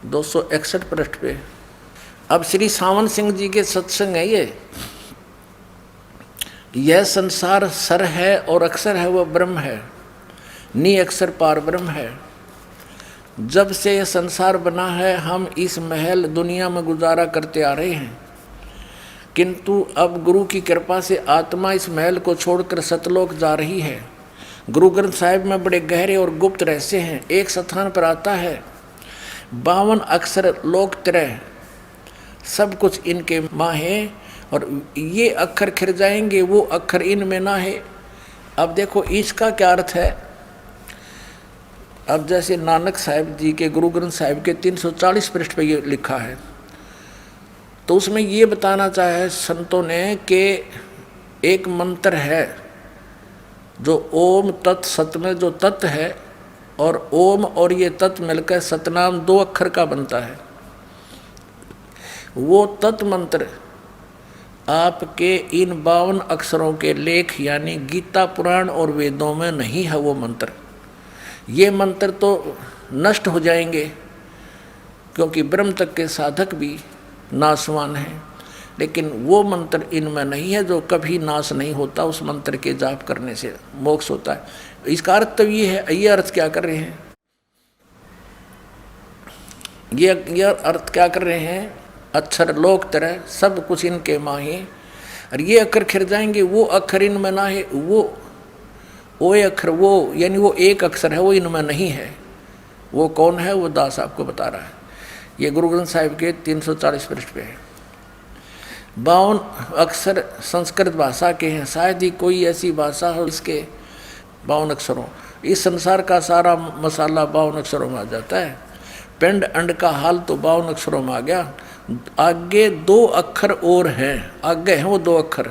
261 पृष्ठ पे। अब श्री सावन सिंह जी के सत्संग है ये। यह संसार सर है और अक्षर है वह ब्रह्म है, नी अक्षर पार ब्रह्म है। जब से यह संसार बना है हम इस महल दुनिया में गुजारा करते आ रहे हैं, किंतु अब गुरु की कृपा से आत्मा इस महल को छोड़कर सतलोक जा रही है। गुरु ग्रंथ साहिब में बड़े गहरे और गुप्त रहस्य हैं। एक स्थान पर आता है 52 अक्षर लोक त्रय, सब कुछ इनके माँ है और ये अक्षर खिर जाएंगे, वो अक्षर इनमें ना है। अब देखो इसका क्या अर्थ है। अब जैसे नानक साहिब जी के गुरु ग्रंथ साहिब के 340 पृष्ठ पे ये लिखा है, तो उसमें ये बताना चाहे संतों ने कि एक मंत्र है जो ओम तत् सत में जो तत् है, और ओम और ये तत् मिलकर सतनाम 2 अक्षर का बनता है। वो तत् मंत्र आपके इन 52 अक्षरों के लेख यानी गीता पुराण और वेदों में नहीं है। वो मंत्र, ये मंत्र तो नष्ट हो जाएंगे क्योंकि ब्रह्म तक के साधक भी नाशवान हैं, लेकिन वो मंत्र इनमें नहीं है जो कभी नाश नहीं होता। उस मंत्र के जाप करने से मोक्ष होता है। इसका अर्थ तो ये है। ये अर्थ क्या कर रहे हैं? ये अर्थ क्या कर रहे हैं? अक्षर लोक तरह सब कुछ इनके माहे, और ये अक्षर खिर जाएंगे, वो अक्षर इनमें ना है। वो अक्षर वो यानी वो एक अक्षर है, वो इनमें नहीं है। वो कौन है? वो दास आपको बता रहा है। ये गुरु ग्रंथ साहिब के 340 पृष्ठ पे है। 52 अक्षर संस्कृत भाषा के हैं। शायद ही कोई ऐसी भाषा हो इसके 52 अक्षरों। इस संसार का सारा मसाला 52 अक्षरों में आ जाता है। पिंड अंड का हाल तो 52 अक्षरों में आ गया। आगे 2 अक्षर और हैं, आगे हैं वो 2 अक्षर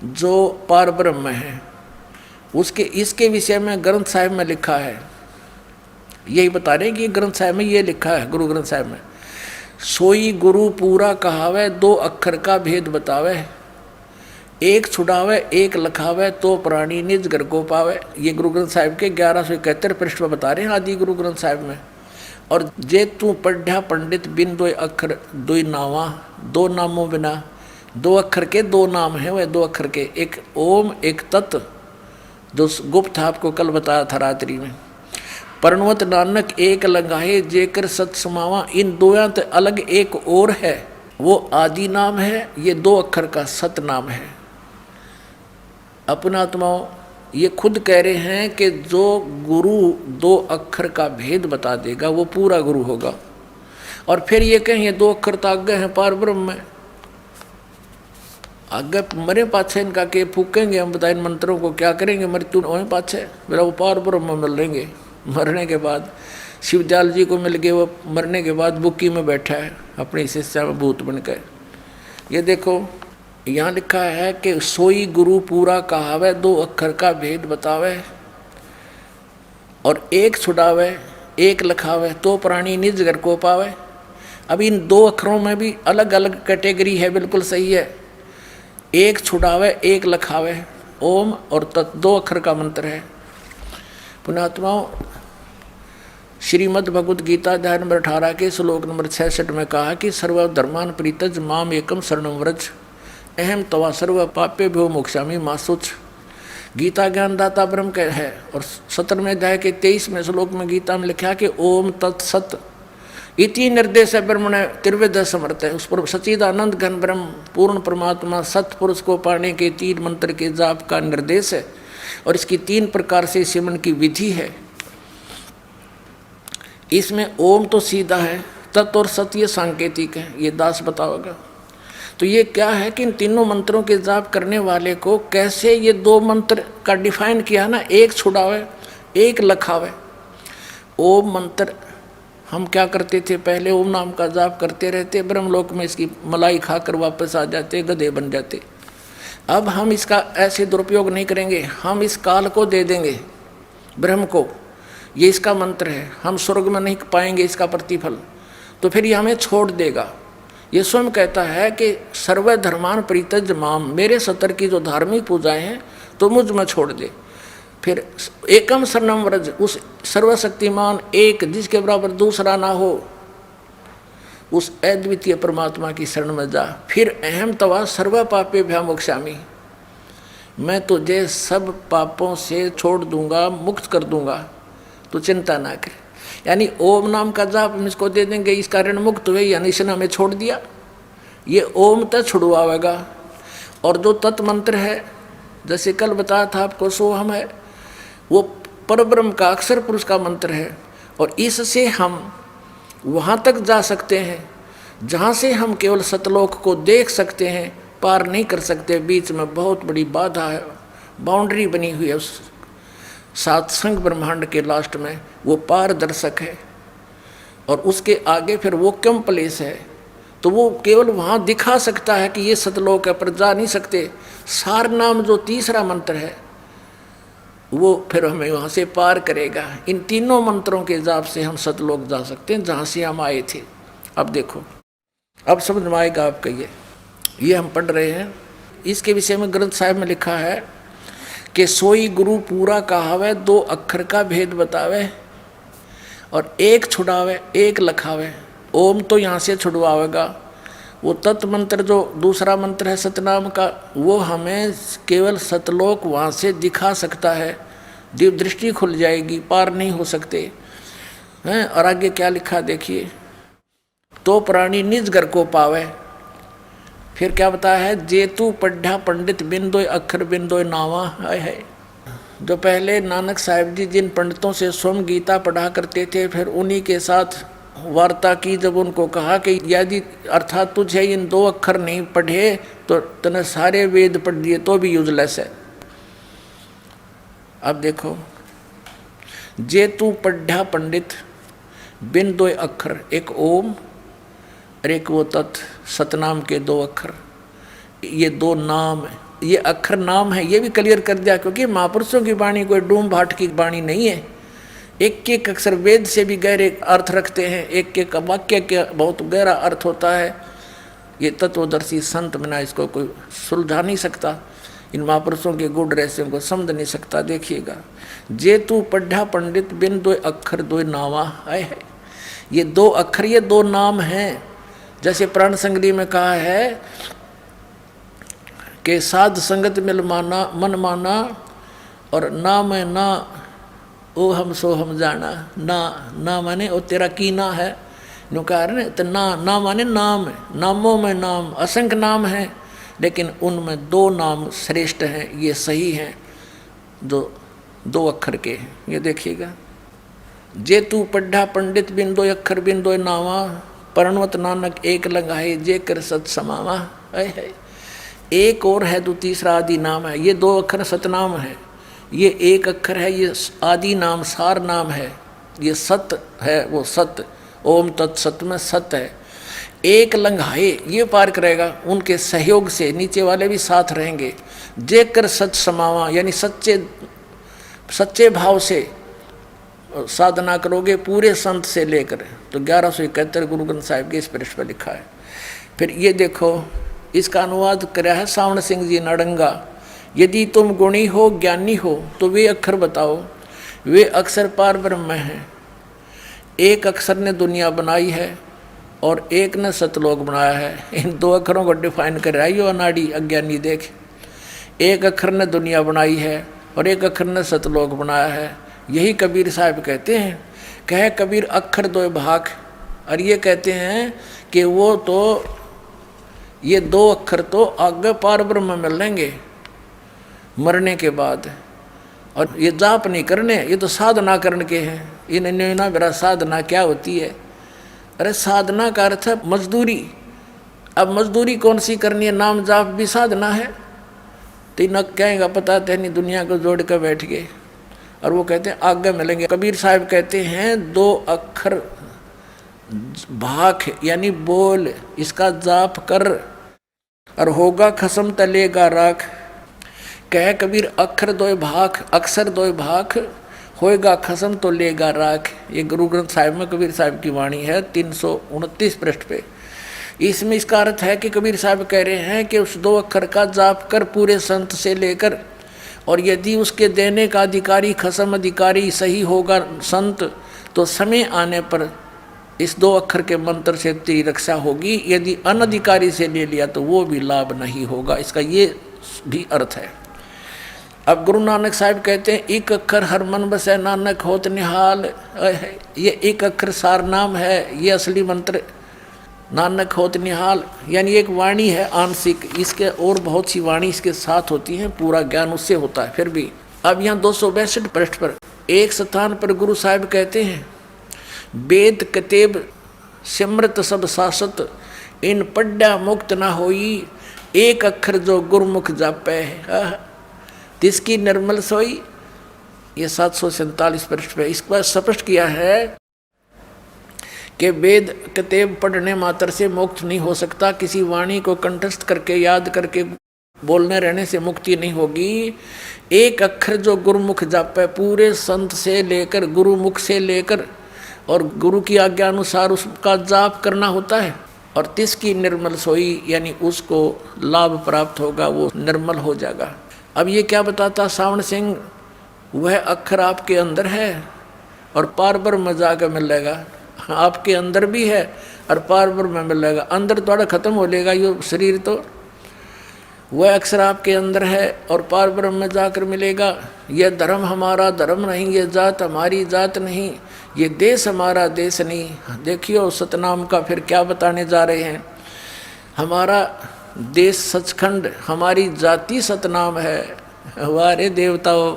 जो पार ब्रह्म में है। उसके इसके विषय में ग्रंथ साहिब में लिखा है। यही बता रहे हैं कि ग्रंथ साहिब में ये लिखा है, गुरु ग्रंथ साहिब में, सोई गुरु पूरा कहावे, 2 अक्षर का भेद बतावे, एक छुड़ावे एक लखावे, तो प्राणी निज घर को पावे। ये गुरु ग्रंथ साहिब के 1171 पृष्ठ पर बता रहे हैं आदि गुरु ग्रंथ साहिब में। और जे तू पढ़ा पंडित बिन 2 अक्षर 2 नावा, 2 नामों बिना, 2 अक्षर के 2 नाम हैं। वह 2 अक्षर के, एक ओम एक तत्, जो गुप्त आपको कल बताया था रात्रि में। परनवत नानक एक लगाए जेकर सत समावा, इन 2 अलग एक और है, वो आदि नाम है, ये 2 अक्षर का सत नाम है। अपना आत्माओं ये खुद कह रहे हैं कि जो गुरु 2 अक्षर का भेद बता देगा वो पूरा गुरु होगा। और फिर ये कहें ये 2 अक्षर तो आगे हैं पार ब्रह्म में, आगे मरे पाछे इनका के फूकेंगे हम, बता इन मंत्रों को क्या करेंगे, मृत्यु वहीं पाछे, मेरा वो पार ब्रह्म में मिल लेंगे। मरने के बाद शिवदयाल जी को मिल गए, वो मरने के बाद बुक्की में बैठा है अपनी शिष्या में भूत बनकर। ये देखो यहाँ लिखा है कि सोई गुरु पूरा कहावे, 2 अक्षर का भेद बतावे, और एक छुड़ावे एक लखावे, तो प्राणी निज घर को पावे। अब इन 2 अक्षरों में भी अलग अलग कैटेगरी है, बिल्कुल सही है। एक छुड़ावे एक लखावे, ओम और तत् 2 अक्षर का मंत्र है। पुण्यात्माओं, श्रीमद् भगवद गीता अध्याय नंबर 18 के श्लोक नंबर 66 में कहा कि सर्वधर्मान प्रीतज माम एकम शरणं व्रज, अहम तवा सर्व पापे भ्यो मोक्षामि मा शुच। गीता ज्ञानदाता ब्रह्म का है। और 17वें अध्याय के 23वें श्लोक में गीता में लिखा कि ओम तत्सत इति निर्देश ब्रह्मण त्रिविध समर्थ है। उस पर सच्चिदानंद घन ब्रह्म पूर्ण परमात्मा सतपुरुष को पाने के 3 मंत्र के जाप का निर्देश है, और इसकी 3 प्रकार से सिमरन की विधि है। इसमें ओम तो सीधा है, तत् और सत ये सांकेतिक है, ये दास बताओगा। तो ये क्या है कि इन तीनों मंत्रों के जाप करने वाले को कैसे ये 2 मंत्र का डिफाइन किया ना, एक छुड़ावे एक लखावे। ओम मंत्र हम क्या करते थे, पहले ओम नाम का जाप करते रहते, ब्रह्मलोक में इसकी मलाई खाकर वापस आ जाते, गधे बन जाते। अब हम इसका ऐसे दुरुपयोग नहीं करेंगे, हम इस काल को दे देंगे ब्रह्म को, ये इसका मंत्र है, हम स्वर्ग में नहीं पाएंगे इसका प्रतिफल, तो फिर ये हमें छोड़ देगा। ये स्वयं कहता है कि सर्वधर्मान परित्यज माम, मेरे सतर की जो धार्मिक पूजाएं हैं तो मुझ में छोड़ दे। फिर एकम शरणम व्रज, उस सर्वशक्तिमान एक जिसके बराबर दूसरा ना हो, उस अद्वितीय परमात्मा की शरण में जा। फिर अहम तवा सर्व पापे भ्या मोक्षामि, मैं तुझे सब पापों से छोड़ दूंगा, मुक्त कर दूंगा, तो चिंता ना कर। यानी ओम नाम का जाप हम इसको दे देंगे, इसका ऋण मुक्त हुए, यानी इसने हमें छोड़ दिया, ये ओम तक छुड़वाएगा। और जो तत्व मंत्र है, जैसे कल बताया था आपको, सोहम है, वो परब्रह्म का अक्षर पुरुष का मंत्र है, और इससे हम वहाँ तक जा सकते हैं जहाँ से हम केवल सतलोक को देख सकते हैं, पार नहीं कर सकते। बीच में बहुत बड़ी बाधा है, बाउंड्री बनी हुई है उस सातसंग ब्रह्मांड के लास्ट में, वो पारदर्शक है। और उसके आगे फिर वो क्यों प्लेस है, तो वो केवल वहाँ दिखा सकता है कि ये सतलोक है, पर जा नहीं सकते। सार नाम जो तीसरा मंत्र है, वो फिर हमें वहाँ से पार करेगा। इन तीनों मंत्रों के जाप से हम सतलोक जा सकते हैं जहाँ से हम आए थे। अब देखो, अब समझ में आएगा आपका। ये हम पढ़ रहे हैं, इसके विषय में ग्रंथ साहिब में लिखा है कि सोई गुरु पूरा कहावे, दो अक्षर का भेद बतावे, और एक छुड़ावे एक लखावे। ओम तो यहाँ से छुड़वावेगा, वो तत्व मंत्र जो दूसरा मंत्र है सतनाम का, वो हमें केवल सतलोक वहाँ से दिखा सकता है, दिव्य दृष्टि खुल जाएगी, पार नहीं हो सकते हैं। और आगे क्या लिखा देखिए, तो प्राणी निज घर को पावे। फिर क्या बताया है, जेतु पढ़ा पंडित बिंदोय अक्षर बिंदोय नावा है। जो पहले नानक साहिब जी जिन पंडितों से स्वयं गीता पढ़ा करते थे, फिर उन्हीं के साथ वार्ता की, जब उनको कहा कि यदि अर्थात तुझे इन दो अक्षर नहीं पढ़े तो तूने सारे वेद पढ़ दिए तो भी यूजलेस है। अब देखो, जेतु पढ़ा पंडित बिन दो अक्षर, एक ओम और एक वो तत् सतनाम के दो अक्षर, ये दो नाम है, ये अक्षर नाम है। ये भी क्लियर कर दिया, क्योंकि महापुरुषों की वाणी कोई डूम भाट की वाणी नहीं है। एक एक अक्षर वेद से भी गहरे अर्थ रखते हैं, एक एक वाक्य के बहुत गहरा अर्थ होता है। ये तत्वदर्शी संत बिना इसको कोई सुलझा नहीं सकता, इन महापुरुषों के गुण रहस्यों को समझ नहीं सकता। देखिएगा, जेतु पढ़ा पंडित बिन दो अक्षर दो नावा है। ये दो अक्षर, ये दो नाम हैं। जैसे प्राण संग्रही में कहा है कि साध संगत मिल माना मन माना, और ना मैं ना ओ हम सो हम जाना। ना ना माने ओ तेरा कीना है, नो कह रहे तो ना माने नाम है, नामों में नाम, असंख्य नाम है, लेकिन उनमें दो नाम श्रेष्ठ हैं, ये सही हैं, जो दो अक्षर के हैं। ये देखिएगा, जेतु पढ़ा पंडित बिन दो अक्षर बिन दो नावा, परणवत नानक एक लगाए जे कर सत समावा है। एक और है जो तीसरा आदि नाम है, ये दो अक्षर सतनाम है, ये एक अक्षर है, ये आदि नाम सार नाम है, ये सत है, वो सत ओम तत्सत में सत है। एक लंघाए, ये पार करेगा, उनके सहयोग से नीचे वाले भी साथ रहेंगे। जे कर सच समावा, यानी सच्चे भाव से साधना करोगे पूरे संत से लेकर, तो 1171 गुरु ग्रंथ साहिब के इस पृष्ठ पर लिखा है। फिर ये देखो, इसका अनुवाद कराया है सावण सिंह जी नड़ंगा। यदि तुम गुणी हो ज्ञानी हो तो वे अक्षर बताओ, वे अक्षर पार ब्रह्म हैं। एक अक्षर ने दुनिया बनाई है और एक ने सतलोक बनाया है। इन दो अक्षरों को डिफाइन कर रहा है यो अनाड़ी अज्ञानी देख। एक अक्षर ने दुनिया बनाई है और एक अक्षर ने सतलोक बनाया है। यही कबीर साहब कहते हैं, कहे कबीर अक्षर दो भाग, और ये कहते हैं कि वो तो ये दो अक्षर तो आगे पार ब्रह्म में मिलेंगे मरने के बाद। और ये जाप नहीं करने, ये तो साधना करने के हैं। इन्हें ना मेरा साधना क्या होती है? अरे साधना का अर्थ है मजदूरी। अब मजदूरी कौन सी करनी है? नाम जाप भी साधना है। तो न कहेगा पता तो नहीं, दुनिया को जोड़ कर बैठ गए। और वो कहते हैं आगे मिलेंगे। कबीर साहब कहते हैं दो अक्षर भाख यानी बोल, इसका जाप कर, और होगा खसम तलेगा राख। कह कबीर अक्षर दोय भाख, अक्षर दोय भाख, होएगा खसम तो लेगा राख। ये गुरु ग्रंथ साहिब में कबीर साहब की वाणी है 329 पृष्ठ पे। इसमें इसका अर्थ है कि कबीर साहब कह रहे हैं कि उस 2 अक्षर का जाप कर पूरे संत से लेकर, और यदि उसके देने का अधिकारी खसम अधिकारी सही होगा संत, तो समय आने पर इस 2 अक्षर के मंत्र से तेरी रक्षा होगी। यदि अनधिकारी से ले लिया तो वो भी लाभ नहीं होगा। इसका ये भी अर्थ है। अब गुरु नानक साहब कहते हैं एक अक्षर हर मन बसै नानक होत निहाल। ये एक अक्षर सार नाम है, ये असली मंत्र नानक होत निहाल, यानी एक वाणी है आंशिक। इसके और बहुत सी वाणी इसके साथ होती हैं, पूरा ज्ञान उससे होता है फिर भी। अब यहाँ 262 पृष्ठ पर एक स्थान पर गुरु साहब कहते हैं वेद कतेब सिमृत सब शासत, इन पढ़ा मुक्त ना होई, एक अक्षर जो गुरुमुख जापै तिसकी निर्मल सोई। ये 747 पृष्ठ पे इस पर स्पष्ट किया है कि वेद कतेब पढ़ने मात्र से मोक्ष नहीं हो सकता, किसी वाणी को कंठस्थ करके याद करके बोलने रहने से मुक्ति नहीं होगी। एक अक्षर जो गुरुमुख जापै, पूरे संत से लेकर गुरुमुख से लेकर और गुरु की आज्ञा अनुसार उसका जाप करना होता है। और तिसकी निर्मल सोई यानी उसको लाभ प्राप्त होगा, वो निर्मल हो जाएगा। अब ये क्या बताता सावण सिंह, वह अक्षर आपके अंदर है और पार ब्रह्म में जाकर मिलेगा। आपके अंदर भी है और पार ब्रह्म में मिलेगा। अंदर थोड़ा खत्म हो लेगा ये शरीर, तो वह अक्षर आपके अंदर है और पार ब्रह्म में जाकर मिलेगा। यह धर्म हमारा धर्म नहीं, ये जात हमारी जात नहीं, ये देश हमारा देश नहीं। देखियो सतनाम का फिर क्या बताने जा रहे हैं। हमारा देश सचखंड, हमारी जाति सतनाम है। हमारे देवताओं,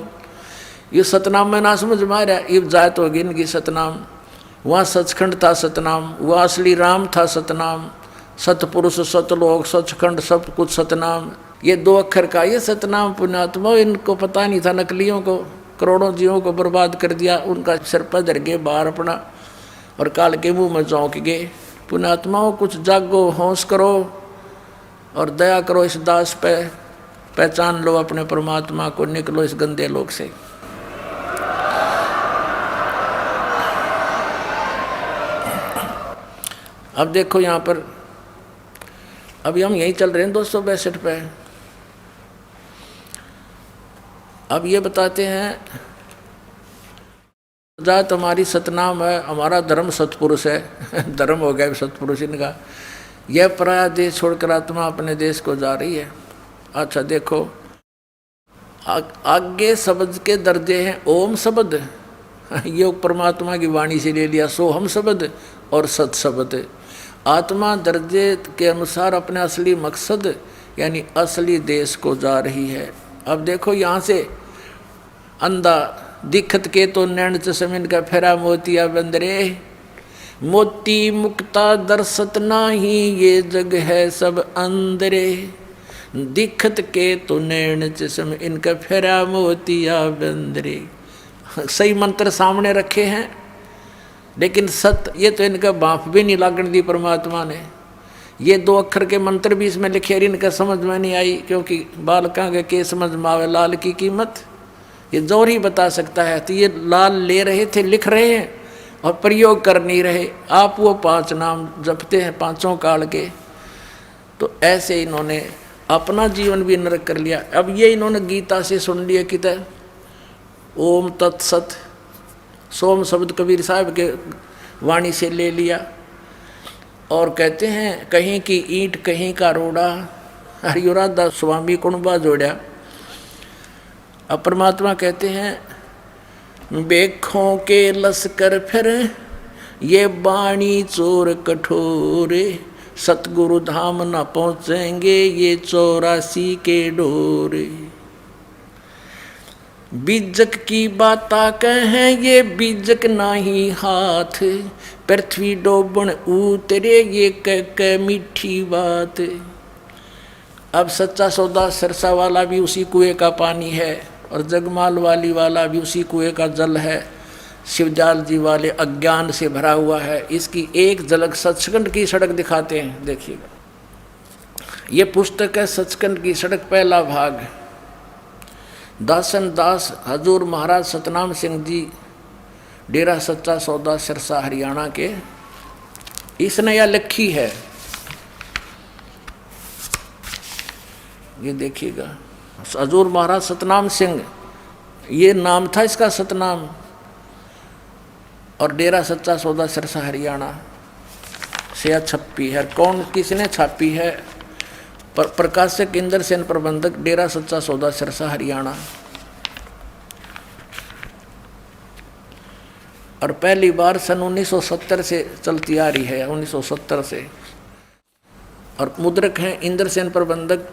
ये सतनाम में ना समझ में आ रहा, ये जात होगी इनकी सतनाम। वहाँ सचखंड था सतनाम, वहाँ असली राम था सतनाम, सतपुरुष सतलोक सचखंड सब कुछ सतनाम। ये 2 अक्षर का ये सतनाम पुण्यात्मा, इनको पता नहीं था, नकलियों को करोड़ों जीवों को बर्बाद कर दिया। उनका सिर पर धर गए बाहर अपना और काल के मुंह में चौंक गए। पुण्यात्माओं कुछ जागो, होश करो और दया करो इस दास पे, पहचान लो अपने परमात्मा को, निकलो इस गंदे लोक से। अब देखो यहाँ पर, अभी हम यहीं चल रहे हैं 262 पे। अब ये बताते हैं जात हमारी सतनाम है, हमारा धर्म सतपुरुष है। धर्म हो गया सतपुरुष इनका। यह पराया देश छोड़कर आत्मा अपने देश को जा रही है। अच्छा देखो आगे शब्द के दर्जे हैं ओम शब्द, ये परमात्मा की वाणी से ले लिया, सोहम शब्द और सत शब्द। आत्मा दर्जे के अनुसार अपने असली मकसद यानी असली देश को जा रही है। अब देखो यहाँ से अंधा दिखत के तो नैन चश्मिन का फेरा मोतिया बंदरे, मोती मुक्ता दर्शत नाही, ये जग है सब अंदरे। दिखत के तो नैन चश्म इनका फेरा मोतिया बंदरे। सही मंत्र सामने रखे हैं, लेकिन सत ये तो इनका बाप भी नहीं लागण दी परमात्मा ने। ये 2 अक्षर के मंत्र भी इसमें लिखे, इनका समझ में नहीं आई, क्योंकि बालका के समझ में आवे लाल की कीमत, ये जोर ही बता सकता है। तो ये लाल ले रहे थे, लिख रहे हैं और प्रयोग कर नहीं रहे। आप वो 5 नाम जपते हैं 5 काल के, तो ऐसे इन्होंने अपना जीवन भी नरक कर लिया। अब ये इन्होंने गीता से सुन लिया कि ओम तत्सत, सोम शब्द कबीर साहब के वाणी से ले लिया, और कहते हैं कहीं की ईंट कहीं का रोड़ा, हरियोराधा स्वामी कुणबा जोड़ा। अब परमात्मा कहते हैं बेखों के लश्कर फिर ये बाणी चोर कठोरे, सतगुरु धाम न पहुँचेंगे ये 84 के डोरे। बीजक की बाता कहें ये बीजक नाही हाथ, पृथ्वी डोबन उतरे ये कह मीठी बात। अब सच्चा सौदा सरसा वाला भी उसी कुएं का पानी है और जगमाल वाली वाला भी उसी कुएं का जल है। शिवजाल जी वाले अज्ञान से भरा हुआ है। इसकी एक झलक सचखंड की सड़क दिखाते हैं, देखिएगा। ये पुस्तक है सचखंड की सड़क, पहला भाग। दासन दास हजूर महाराज सतनाम सिंह जी, डेरा सच्चा सौदा, सिरसा, हरियाणा के, इसने यह लिखी है। ये देखिएगा, हजूर महाराज सतनाम सिंह, ये नाम था इसका सतनाम, और डेरा सच्चा सौदा, सिरसा, हरियाणा से छपी है। कौन, किसने छापी है? प्रकाशक इंद्र सेन, प्रबंधक, डेरा सच्चा सौदा, सिरसा, हरियाणा। और पहली बार सन 1970 से चलती आ रही है, 1970 से। और मुद्रक हैं इंद्र सेन, प्रबंधक,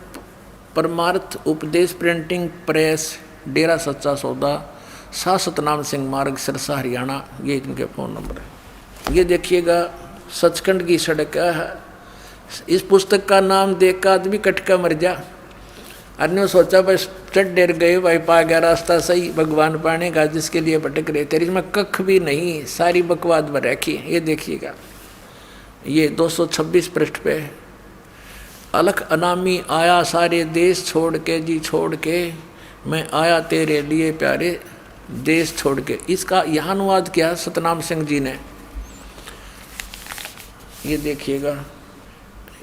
परमार्थ उपदेश प्रिंटिंग प्रेस, डेरा सच्चा सौदा, शाह सतनाम सिंह मार्ग, सिरसा, हरियाणा। ये इनके फ़ोन नंबर है। ये देखिएगा, सचखंड की सड़क है। इस पुस्तक का नाम देख कर आदमी कटका मर जा। अन्य सोचा बस चढ़ डेर गए भाई, पा गया रास्ता सही, भगवान पाने का जिसके लिए भटक रहे। तेरी में कख भी नहीं, सारी बकवाद में रखी। ये देखिएगा, ये 226 पृष्ठ पे। अलख अनामी आया सारे देश छोड़ के जी, छोड़ के मैं आया तेरे लिए प्यारे देश छोड़ के। इसका यह अनुवाद किया सतनाम सिंह जी ने। ये देखिएगा,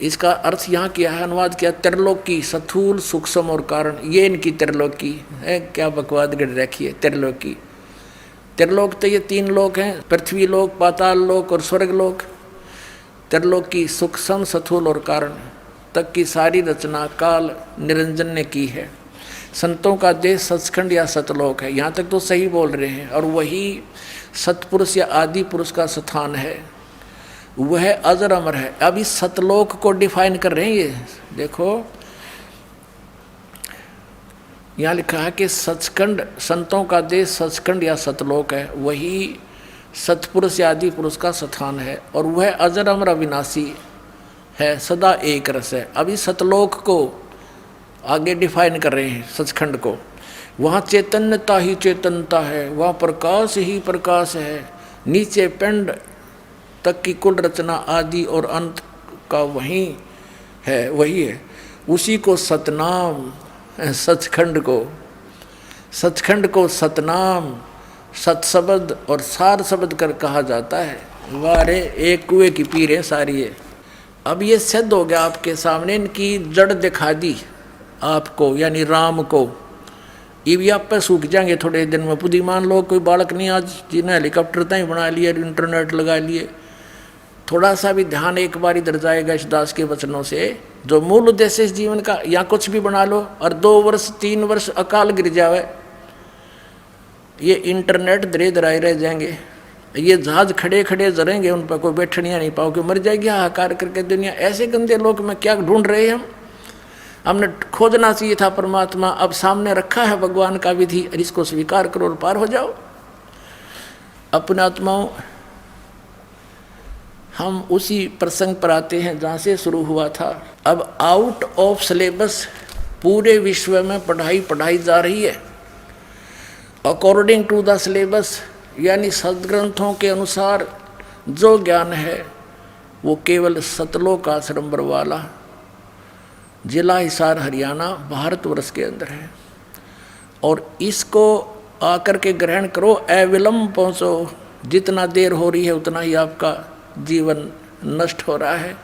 इसका अर्थ यहाँ किया है, अनुवाद किया, त्रिलोकी, स्थूल, सूक्ष्म और कारण। ये इनकी त्रिलोकी है। क्या बकवाद गढ़ रखी है त्रिलोकी। त्रिलोक तो ये 3 लोक हैं, पृथ्वी लोक, पाताल लोक और स्वर्ग लोक। त्रिलोकी सूक्ष्म, स्थूल और कारण तक की सारी रचना काल निरंजन ने की है। संतों का देश सचखंड या सतलोक है, यहाँ तक तो सही बोल रहे हैं। और वही सतपुरुष या आदि पुरुष का स्थान है, वह अजर अमर है। अब इस सतलोक को डिफाइन कर रहे हैं। ये देखो, यहाँ लिखा है कि सचखंड, संतों का देश सचखंड या सतलोक है, वही सतपुरुष या आदि पुरुष का स्थान है, और वह अजर अमर अविनाशी है, सदा एक रस है। अब इस सतलोक को आगे डिफाइन कर रहे हैं, सचखंड को। वहाँ चैतन्यता ही चेतनता है, वहाँ प्रकाश ही प्रकाश है, नीचे पिंड तक की कुल रचना आदि और अंत का वही है। उसी को सतनाम, सचखंड को सतनाम, सतशब्द और सार शब्द कर कहा जाता है। वारे एक कुएं की पीर है सारी है। अब ये सिद्ध हो गया आपके सामने, इनकी जड़ दिखा दी आपको, यानी राम को। ये भी आप पे सूख जाएंगे थोड़े दिन में। बुद्धिमान लोग, कोई बालक नहीं आज जिन्हें हेलीकॉप्टर तक बना लिए, इंटरनेट लगा लिए। थोड़ा सा भी ध्यान एक बार इधर जाएगा इस दास के वचनों से, जो मूल उद्देश्य इस जीवन का, या कुछ भी बना लो और 2 वर्ष 3 वर्ष अकाल गिर जावे, ये इंटरनेट धरे धराए रह जाएंगे। ये जहाज खड़े खड़े जरेंगे, उन पर कोई बैठनिया नहीं पाओगे, मर जाएगी हाहाकार करके दुनिया। ऐसे गंदे लोग में क्या ढूंढ रहे हैं हम? हमने खोजना चाहिए था परमात्मा। अब सामने रखा है भगवान का विधि, और इसको स्वीकार करो और पार हो जाओ। अपने आत्माओं, हम उसी प्रसंग पर आते हैं जहाँ से शुरू हुआ था। अब आउट ऑफ सिलेबस पूरे विश्व में पढ़ाई जा रही है। अकॉर्डिंग टू द सिलेबस, यानी सदग्रंथों के अनुसार जो ज्ञान है वो केवल सतलोक आश्रम बरवाला, जिला हिसार, हरियाणा, भारतवर्ष के अंदर है। और इसको आकर के ग्रहण करो, अविलंब पहुँचो। जितना देर हो रही है उतना ही आपका जीवन नष्ट हो रहा है।